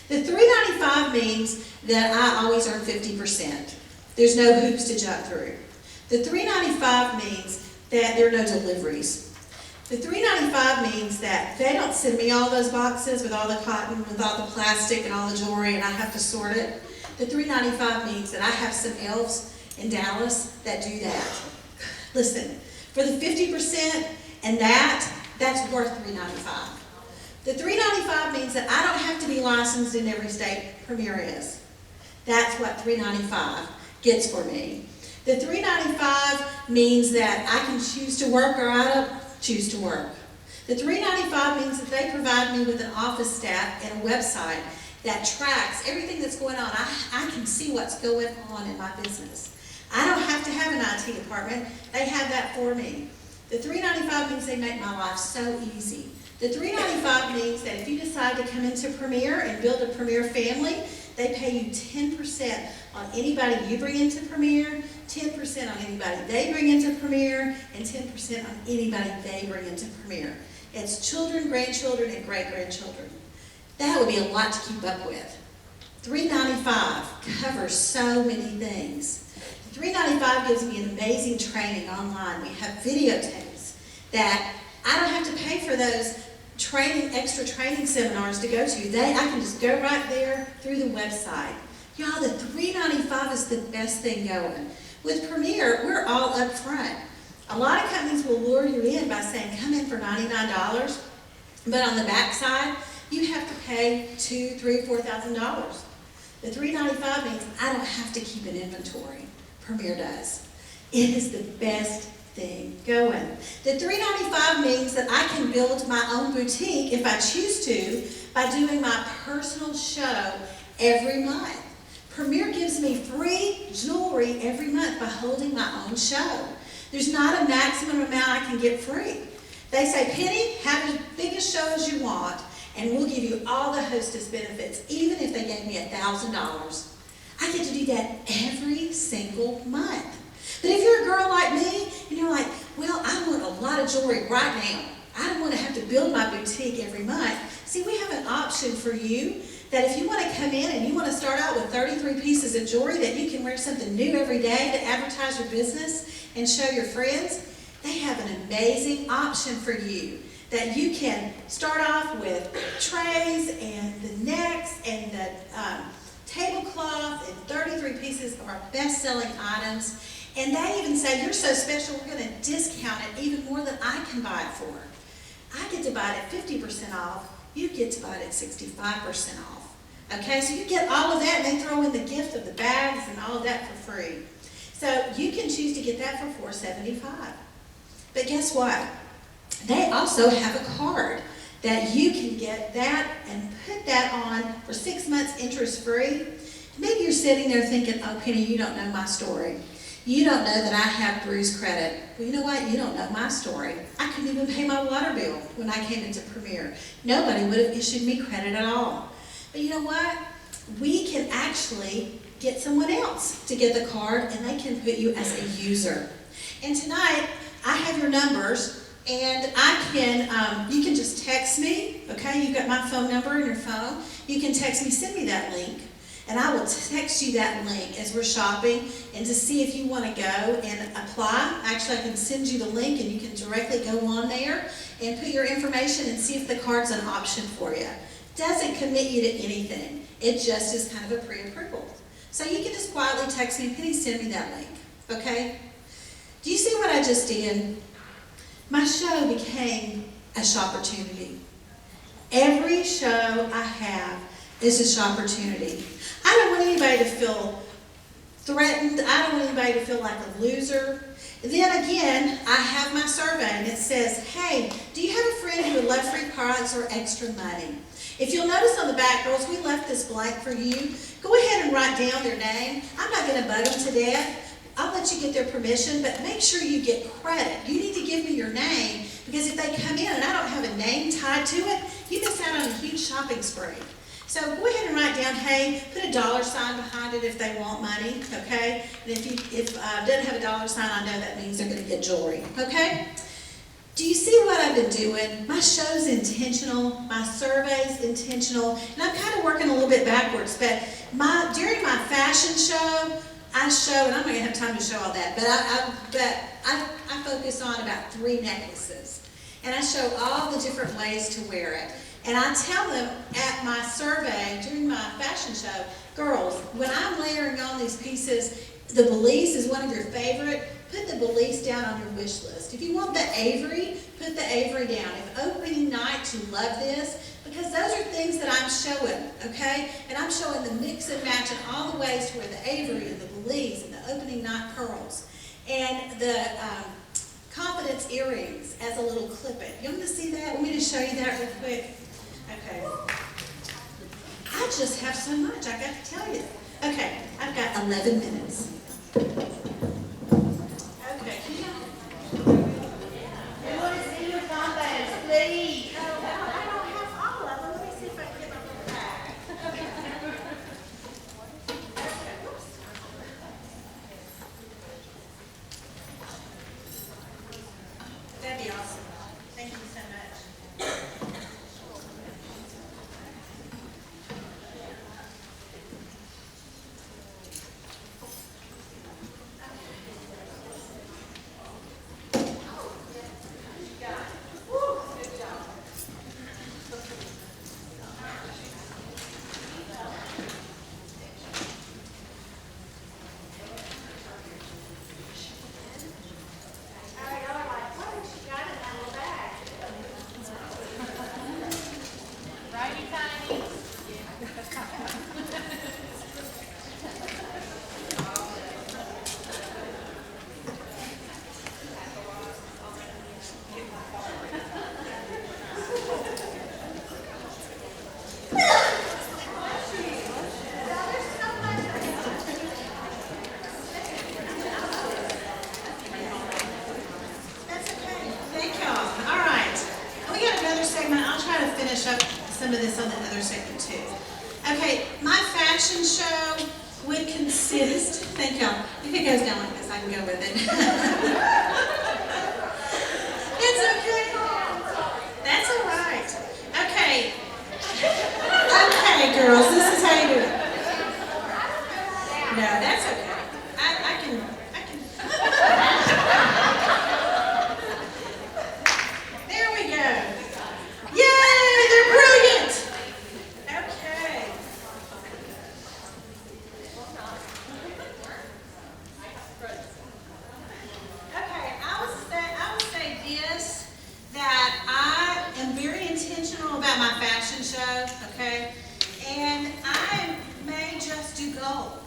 The $3.95 means that I always earn 50%. There's no hoops to jump through. The $3.95 means that there are no deliveries. The $3.95 means that they don't send me all those boxes with all the cotton, with all the plastic and all the jewelry, and I have to sort it. The $3.95 means that I have some elves in Dallas that do that. Listen, for the 50% and that's worth $3.95. The $3.95 means that I don't have to be licensed in every state Premiere is. That's what $3.95 gets for me. The $3.95 means that I can choose to work or I don't choose to work. The $3.95 means that they provide me with an office staff and a website that tracks everything that's going on. I can see what's going on in my business. I don't have to have an IT department. They have that for me. The $3.95 means they make my life so easy. The $3.95 means that if you decide to come into Premiere and build a Premiere family, they pay you 10% on anybody you bring into Premiere, 10% on anybody they bring into Premiere, and 10% on anybody they bring into Premiere. It's children, grandchildren, and great-grandchildren. That would be a lot to keep up with. $3.95 covers so many things. $3.95 gives me an amazing training online. We have videotapes that I don't have to pay for those extra training seminars to go to. I can just go right there through the website. Y'all, the $3.95 is the best thing going. With Premier, we're all up front. A lot of companies will lure you in by saying, come in for $99, but on the back side, you have to pay $2,000, $3,000, $4,000. The $3.95 means I don't have to keep an inventory. Premier does. It is the best thing going. The $3.95 means that I can build my own boutique if I choose to by doing my personal show every month. Premier gives me free jewelry every month by holding my own show. There's not a maximum amount I can get free. They say, Penny, have the biggest show as you want, and we'll give you all the hostess benefits, even if they gave me $1,000. I get to do that every single month. But if you're a girl like me, and you're like, well, I want a lot of jewelry right now. I don't want to have to build my boutique every month. See, we have an option for you that if you want to come in and you want to start out with 33 pieces of jewelry that you can wear something new every day to advertise your business and show your friends, they have an amazing option for you that you can start off with trays and the necks and the tablecloth and 33 pieces of our best-selling items. And they even say, you're so special, we're going to discount it even more than I can buy it for. I get to buy it at 50% off. You get to buy it at 65% off. Okay, so you get all of that, and they throw in the gift of the bags and all of that for free. So you can choose to get that for $475. But guess what? They also have a card that you can get that and put that on for 6 months interest-free. Maybe you're sitting there thinking, oh, Penny, you don't know my story. You don't know that I have bruised credit. Well, you know what? You don't know my story. I couldn't even pay my water bill when I came into Premier. Nobody would have issued me credit at all. But you know what? We can actually get someone else to get the card, and they can put you as a user. And tonight, I have your numbers, and I can, you can just text me, okay? You've got my phone number in your phone. You can text me, send me that link, and I will text you that link as we're shopping, and to see if you want to go and apply. Actually, I can send you the link, and you can directly go on there and put your information and see if the card's an option for you. Doesn't commit you to anything. It just is kind of a pre-approval. So you can just quietly text me, Penny, send me that link, okay? Do you see what I just did? My show became a shopportunity. Every show I have is a shopportunity. I don't want anybody to feel threatened. I don't want anybody to feel like a loser. Then again, I have my survey, and it says, hey, do you have a friend who would love free products or extra money? If you'll notice on the back, girls, we left this blank for you. Go ahead and write down their name. I'm not going to bug them to death. I'll let you get their permission, but make sure you get credit. You need to give me your name, because if they come in and I don't have a name tied to it, you miss out on a huge shopping spree. So go ahead and write down, hey, put a $ behind it if they want money, okay? And if it doesn't have a $, I know that means they're going to get jewelry, okay? Do you see what I've been doing? My show's intentional, my survey's intentional, and I'm kind of working a little bit backwards, but during my fashion show, I show, and I'm not going to have time to show all that, but I focus on about 3 necklaces, and I show all the different ways to wear it. And I tell them at my survey during my fashion show, girls, when I'm layering on these pieces, the Belize is one of your favorite. Put the Belize down on your wish list. If you want the Avery, put the Avery down. If opening night, you love this, because those are things that I'm showing, okay? And I'm showing the mix and match and all the ways to wear the Avery and the Belize and the opening night pearls. And the confidence earrings as a little clip-it. You want to see that? Want me to show you that real quick? Okay. I just have so much, I got to tell you. Okay, I've got 11 minutes. Okay. We want to see your confidence, please. I don't have all of them. Let me see if I can get my little bag. That'd be awesome. Thank you so much. some of this on the other segment too. Okay, my fashion show would consist, thank y'all, if it goes down like this, I can go with it. It's okay. That's all right. Okay. Okay, girls, this is how you do it. No, that's okay. I can. There we go. Yay, they're brilliant. Okay. Okay, I will say this, that I am very intentional about my fashion show, okay? And I may just do gold.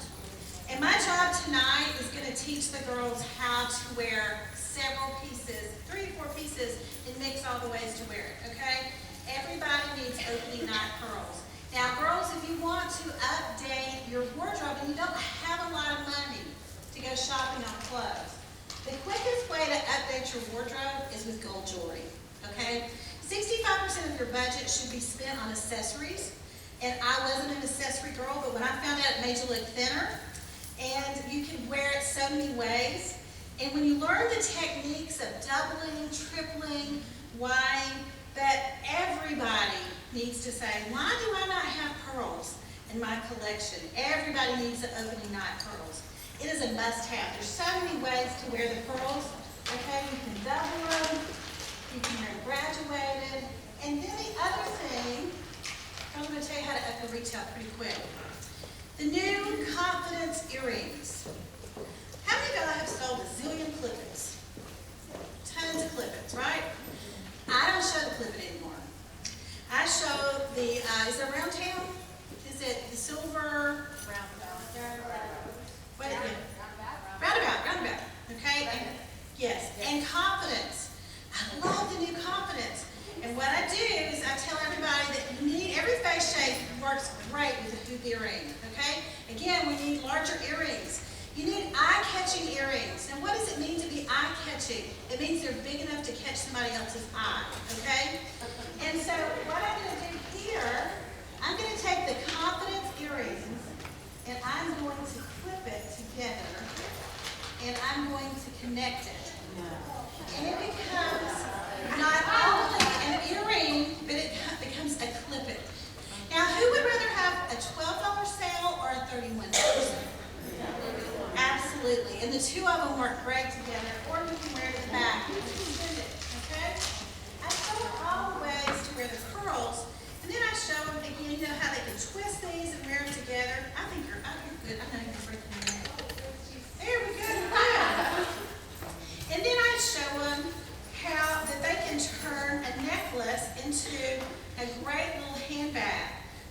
And my job tonight is going to teach the girls how to wear several pieces, 3 or 4 pieces, and mix all the ways to wear it, okay? Everybody needs opening night pearls. Now, girls, if you want to update your wardrobe and you don't have a lot of money to go shopping on clothes, the quickest way to update your wardrobe is with gold jewelry, okay? 65% of your budget should be spent on accessories. And I wasn't an accessory girl, but when I found out it made you look thinner, and you can wear it so many ways. And when you learn the techniques of doubling, tripling, wine, that everybody needs to say, why do I not have pearls in my collection? Everybody needs the opening night pearls. It is a must-have. There's so many ways to wear the pearls. Okay, you can double them, you can wear graduated, and then the other thing, I'm going to tell you how to up the retail pretty quick. The new confidence earrings. How many of y'all have sold a zillion clip-ins? Tons of clip-ins, right? I don't show the clip-in anymore. I show the, is it round town? Is it the silver? What is it? Roundabout, okay? And, yes, and confidence. I love the new confidence. And what I do is I tell everybody that you need, every face shape works great with a hoop earring, okay? Again, we need larger earrings. You need eye-catching earrings. Now, what does it mean to be eye-catching? It means they're big enough to catch somebody else's eye, okay? And so what I'm going to do here, I'm going to take the confidence earrings, and I'm going to clip it together, and I'm going to connect it. And it becomes not only an earring, but it becomes a clip-it. Now, who would rather have a $12 sale or a $31 sale? Absolutely. And the two of them work great together, or you can wear it at the back and extend it, okay? I show them all the ways to wear the pearls, and then I show them again, you know how they can twist these and wear them together. I think you're good. I'm not even breaking your neck. There we go. Good. And then I show them how that they can turn a necklace into a great little handbag.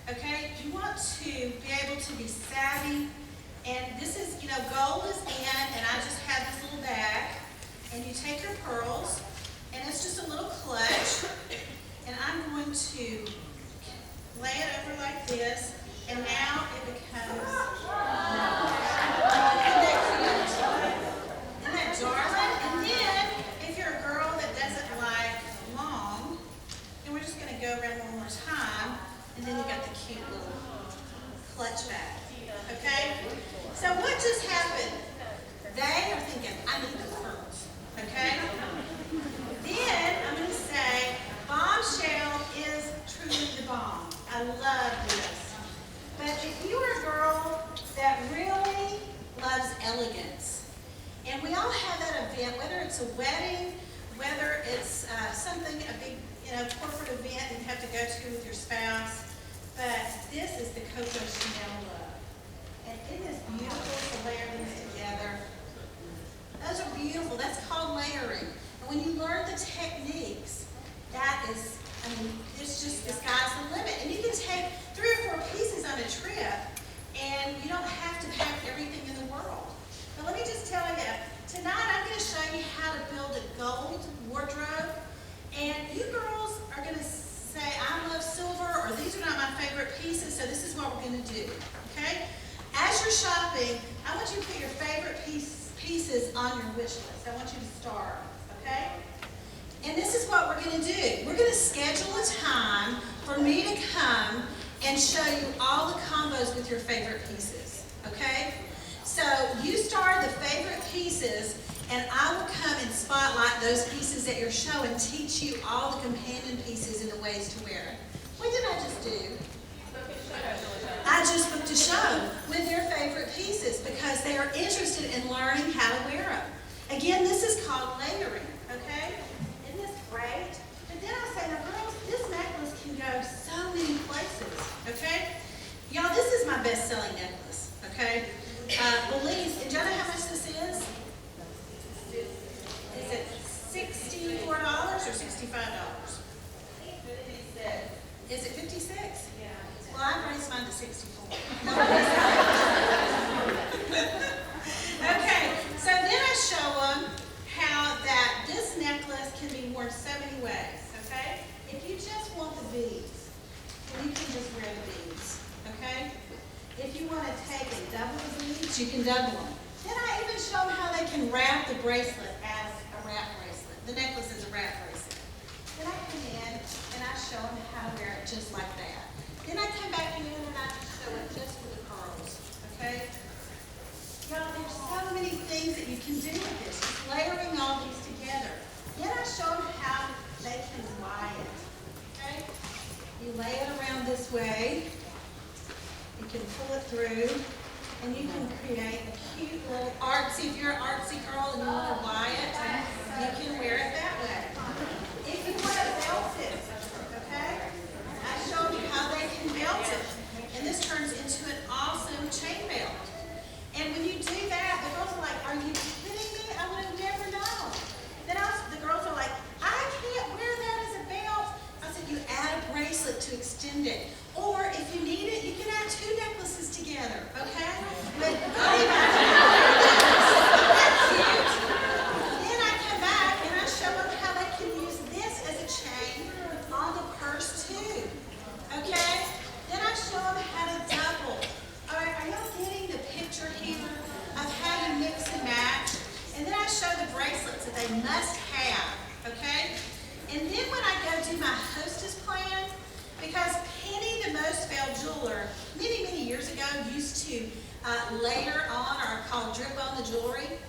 Okay, you want to be able to be savvy, and this is, you know, gold is in, and I just have this little bag, and you take your pearls, and it's just a little clutch, and I'm going to lay it over like this, and now it becomes, isn't that darling? And then, if you're a girl that doesn't like long, then we're just going to go around one more time, and then you got the cute little clutch bag, okay? So what just happened? They are thinking, I need those pearls, okay? Then I'm going to say, bombshell is truly the bomb. I love this. But if you are a girl that really loves elegance, and we all have that event, whether it's a wedding, whether it's something, a big, corporate event that you have to go to with your spouse, but this is the Coco Chanel look. And it is beautiful to layer these together. Those are beautiful. That's called layering. And when you learn the techniques, that is, it's just, the sky's the limit. And you can take 3 or 4 pieces on a trip, and you don't have to pack everything in the world. But let me just tell you, tonight I'm going to show you how to build a gold wardrobe. And you girls are going to say, I love silver, or these are not my favorite pieces, so this is what we're going to do, okay? As you're shopping, I want you to put your favorite pieces on your wish list. I want you to star them, okay? And this is what we're going to do. We're going to schedule a time for me to come and show you all the combos with your favorite pieces, okay? So you star the favorite pieces, and I will come and spotlight those pieces that you're showing, teach you all the companion pieces and the ways to wear it. What did I just do? I just booked a show with their favorite pieces because they are interested in learning how to wear them. Again, this is called layering, okay? Isn't this great? But then I say, now girls, this necklace can go so many places, okay? Y'all, this is my best-selling necklace, okay? Belize, and do you know how much this is? Is it $64 or $65? Is it 56? Yeah. Well, I raised mine to 64. Okay, so then I show them how that this necklace can be worn so many ways, okay? If you just want the beads, then you can just wear the beads, okay? If you want to take and double the beads, you can double them. Then I even show them how they can wrap the bracelet as a wrap bracelet. The necklace is a wrap bracelet. Then I come in and I show them how to wear it just like that. Then I come back in and I show it just for the curls, okay? Y'all, there's so many things that you can do with this, just layering all these together. Then I show them how they can lie it, okay? You lay it around this way, you can pull it through, and you can create a cute little artsy, if you're an artsy girl and you want to lie it, you can wear it that way. If you want to belt it, okay? I showed you how they can belt it. And this turns into an awesome chain belt. And when you do that, the girls are like, are you kidding me? I would have never known. Then the girls are like, I can't wear that as a belt. I said, you add a bracelet to extend it. Or if you need it, you can add 2 necklaces together, okay? But don't even that's cute. Then I come back and I show them how they can use this as a chain on the purse too, okay? Then I show them how to double. All right, are y'all getting the picture here of how you mix and match? And then I show the bracelets that they must have, okay? And then when I go do my hostess plan, because Penny, the most failed jeweler, many, many years ago used to layer on or called drip on the jewelry.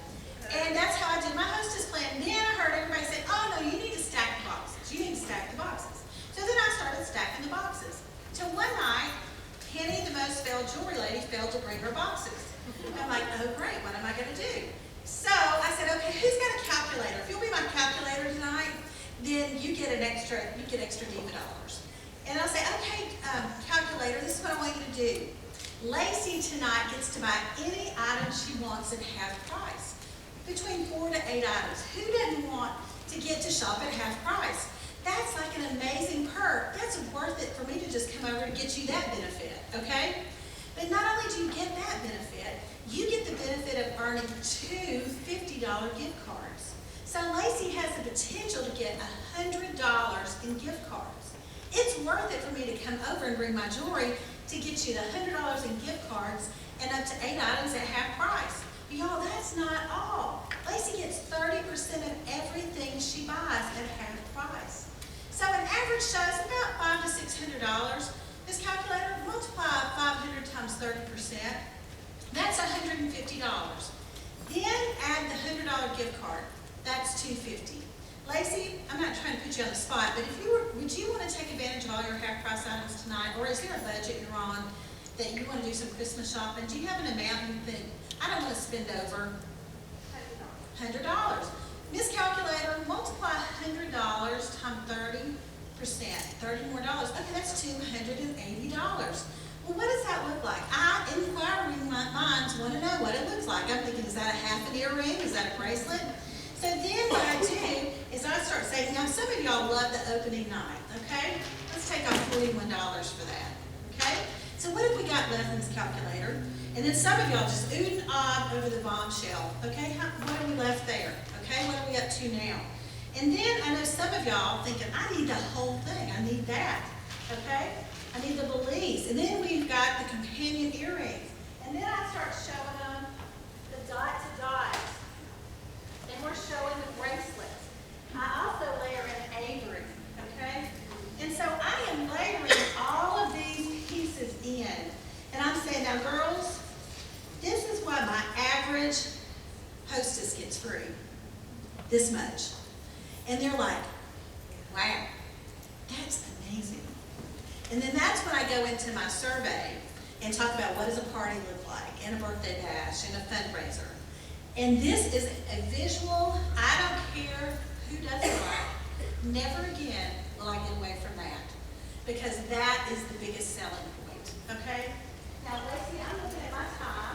And that's how I did my hostess plan. Then I heard everybody say, oh no, you need to stack the boxes. You need to stack the boxes. So then I started stacking the boxes. Till one night, Penny, the most failed jewelry lady, failed to bring her boxes. I'm like, oh great, what am I going to do? So I said, okay, who's got a calculator? If you'll be my calculator tonight, then you get extra diva dollars. And I'll say, okay, calculator, this is what I want you to do. Lacey tonight gets to buy any item she wants at half price, between 4 to 8 items. Who doesn't want to get to shop at half price? That's like an amazing perk. That's worth it for me to just come over and get you that benefit, okay? But not only do you get that benefit, you get the benefit of earning 2 $50 gift cards. So Lacey has the potential to get $100 in gift cards. It's worth it for me to come over and bring my jewelry to get you the $100 in gift cards and up to 8 items at half price. But y'all, that's not all. Lacey gets 30% of everything she buys at half price. So an average show is about $500 to $600. This calculator, multiply 500 times 30%. That's $150. Then add the $100 gift card. That's $250. Lacey, I'm not trying to put you on the spot, but would you want to take advantage of all your half price items tonight? Or is there a budget you're on that you want to do some Christmas shopping? Do you have an amount you think, I don't want to spend over $100? Miss Calculator, multiply $100 times 30%, $30 more dollars. Okay, that's $280. Well, what does that look like? Inquiring minds want to know what it looks like. I'm thinking, is that a half an earring? Is that a bracelet? So then what I do is I start saving. Now, some of y'all love the opening night, okay? Let's take off $41 for that, okay? So what have we got left in this calculator? And then some of y'all just ooh and ah over the bombshell, okay? What are we left there, okay? What are we up to now? And then I know some of y'all thinking, I need the whole thing. I need that, okay? I need the Belize. And then we've got the companion earrings. And then I start showing them the dot-to-dot. And we're showing the bracelets. I also layer in Avery, okay? And so I am layering screw, this much. And they're like, wow, that's amazing. And then that's when I go into my survey and talk about what does a party look like, and a birthday bash, and a fundraiser. And this is a visual, I don't care who does what, never again will I get away from that. Because that is the biggest selling point, okay? Now, Lacey, I'm looking at my time.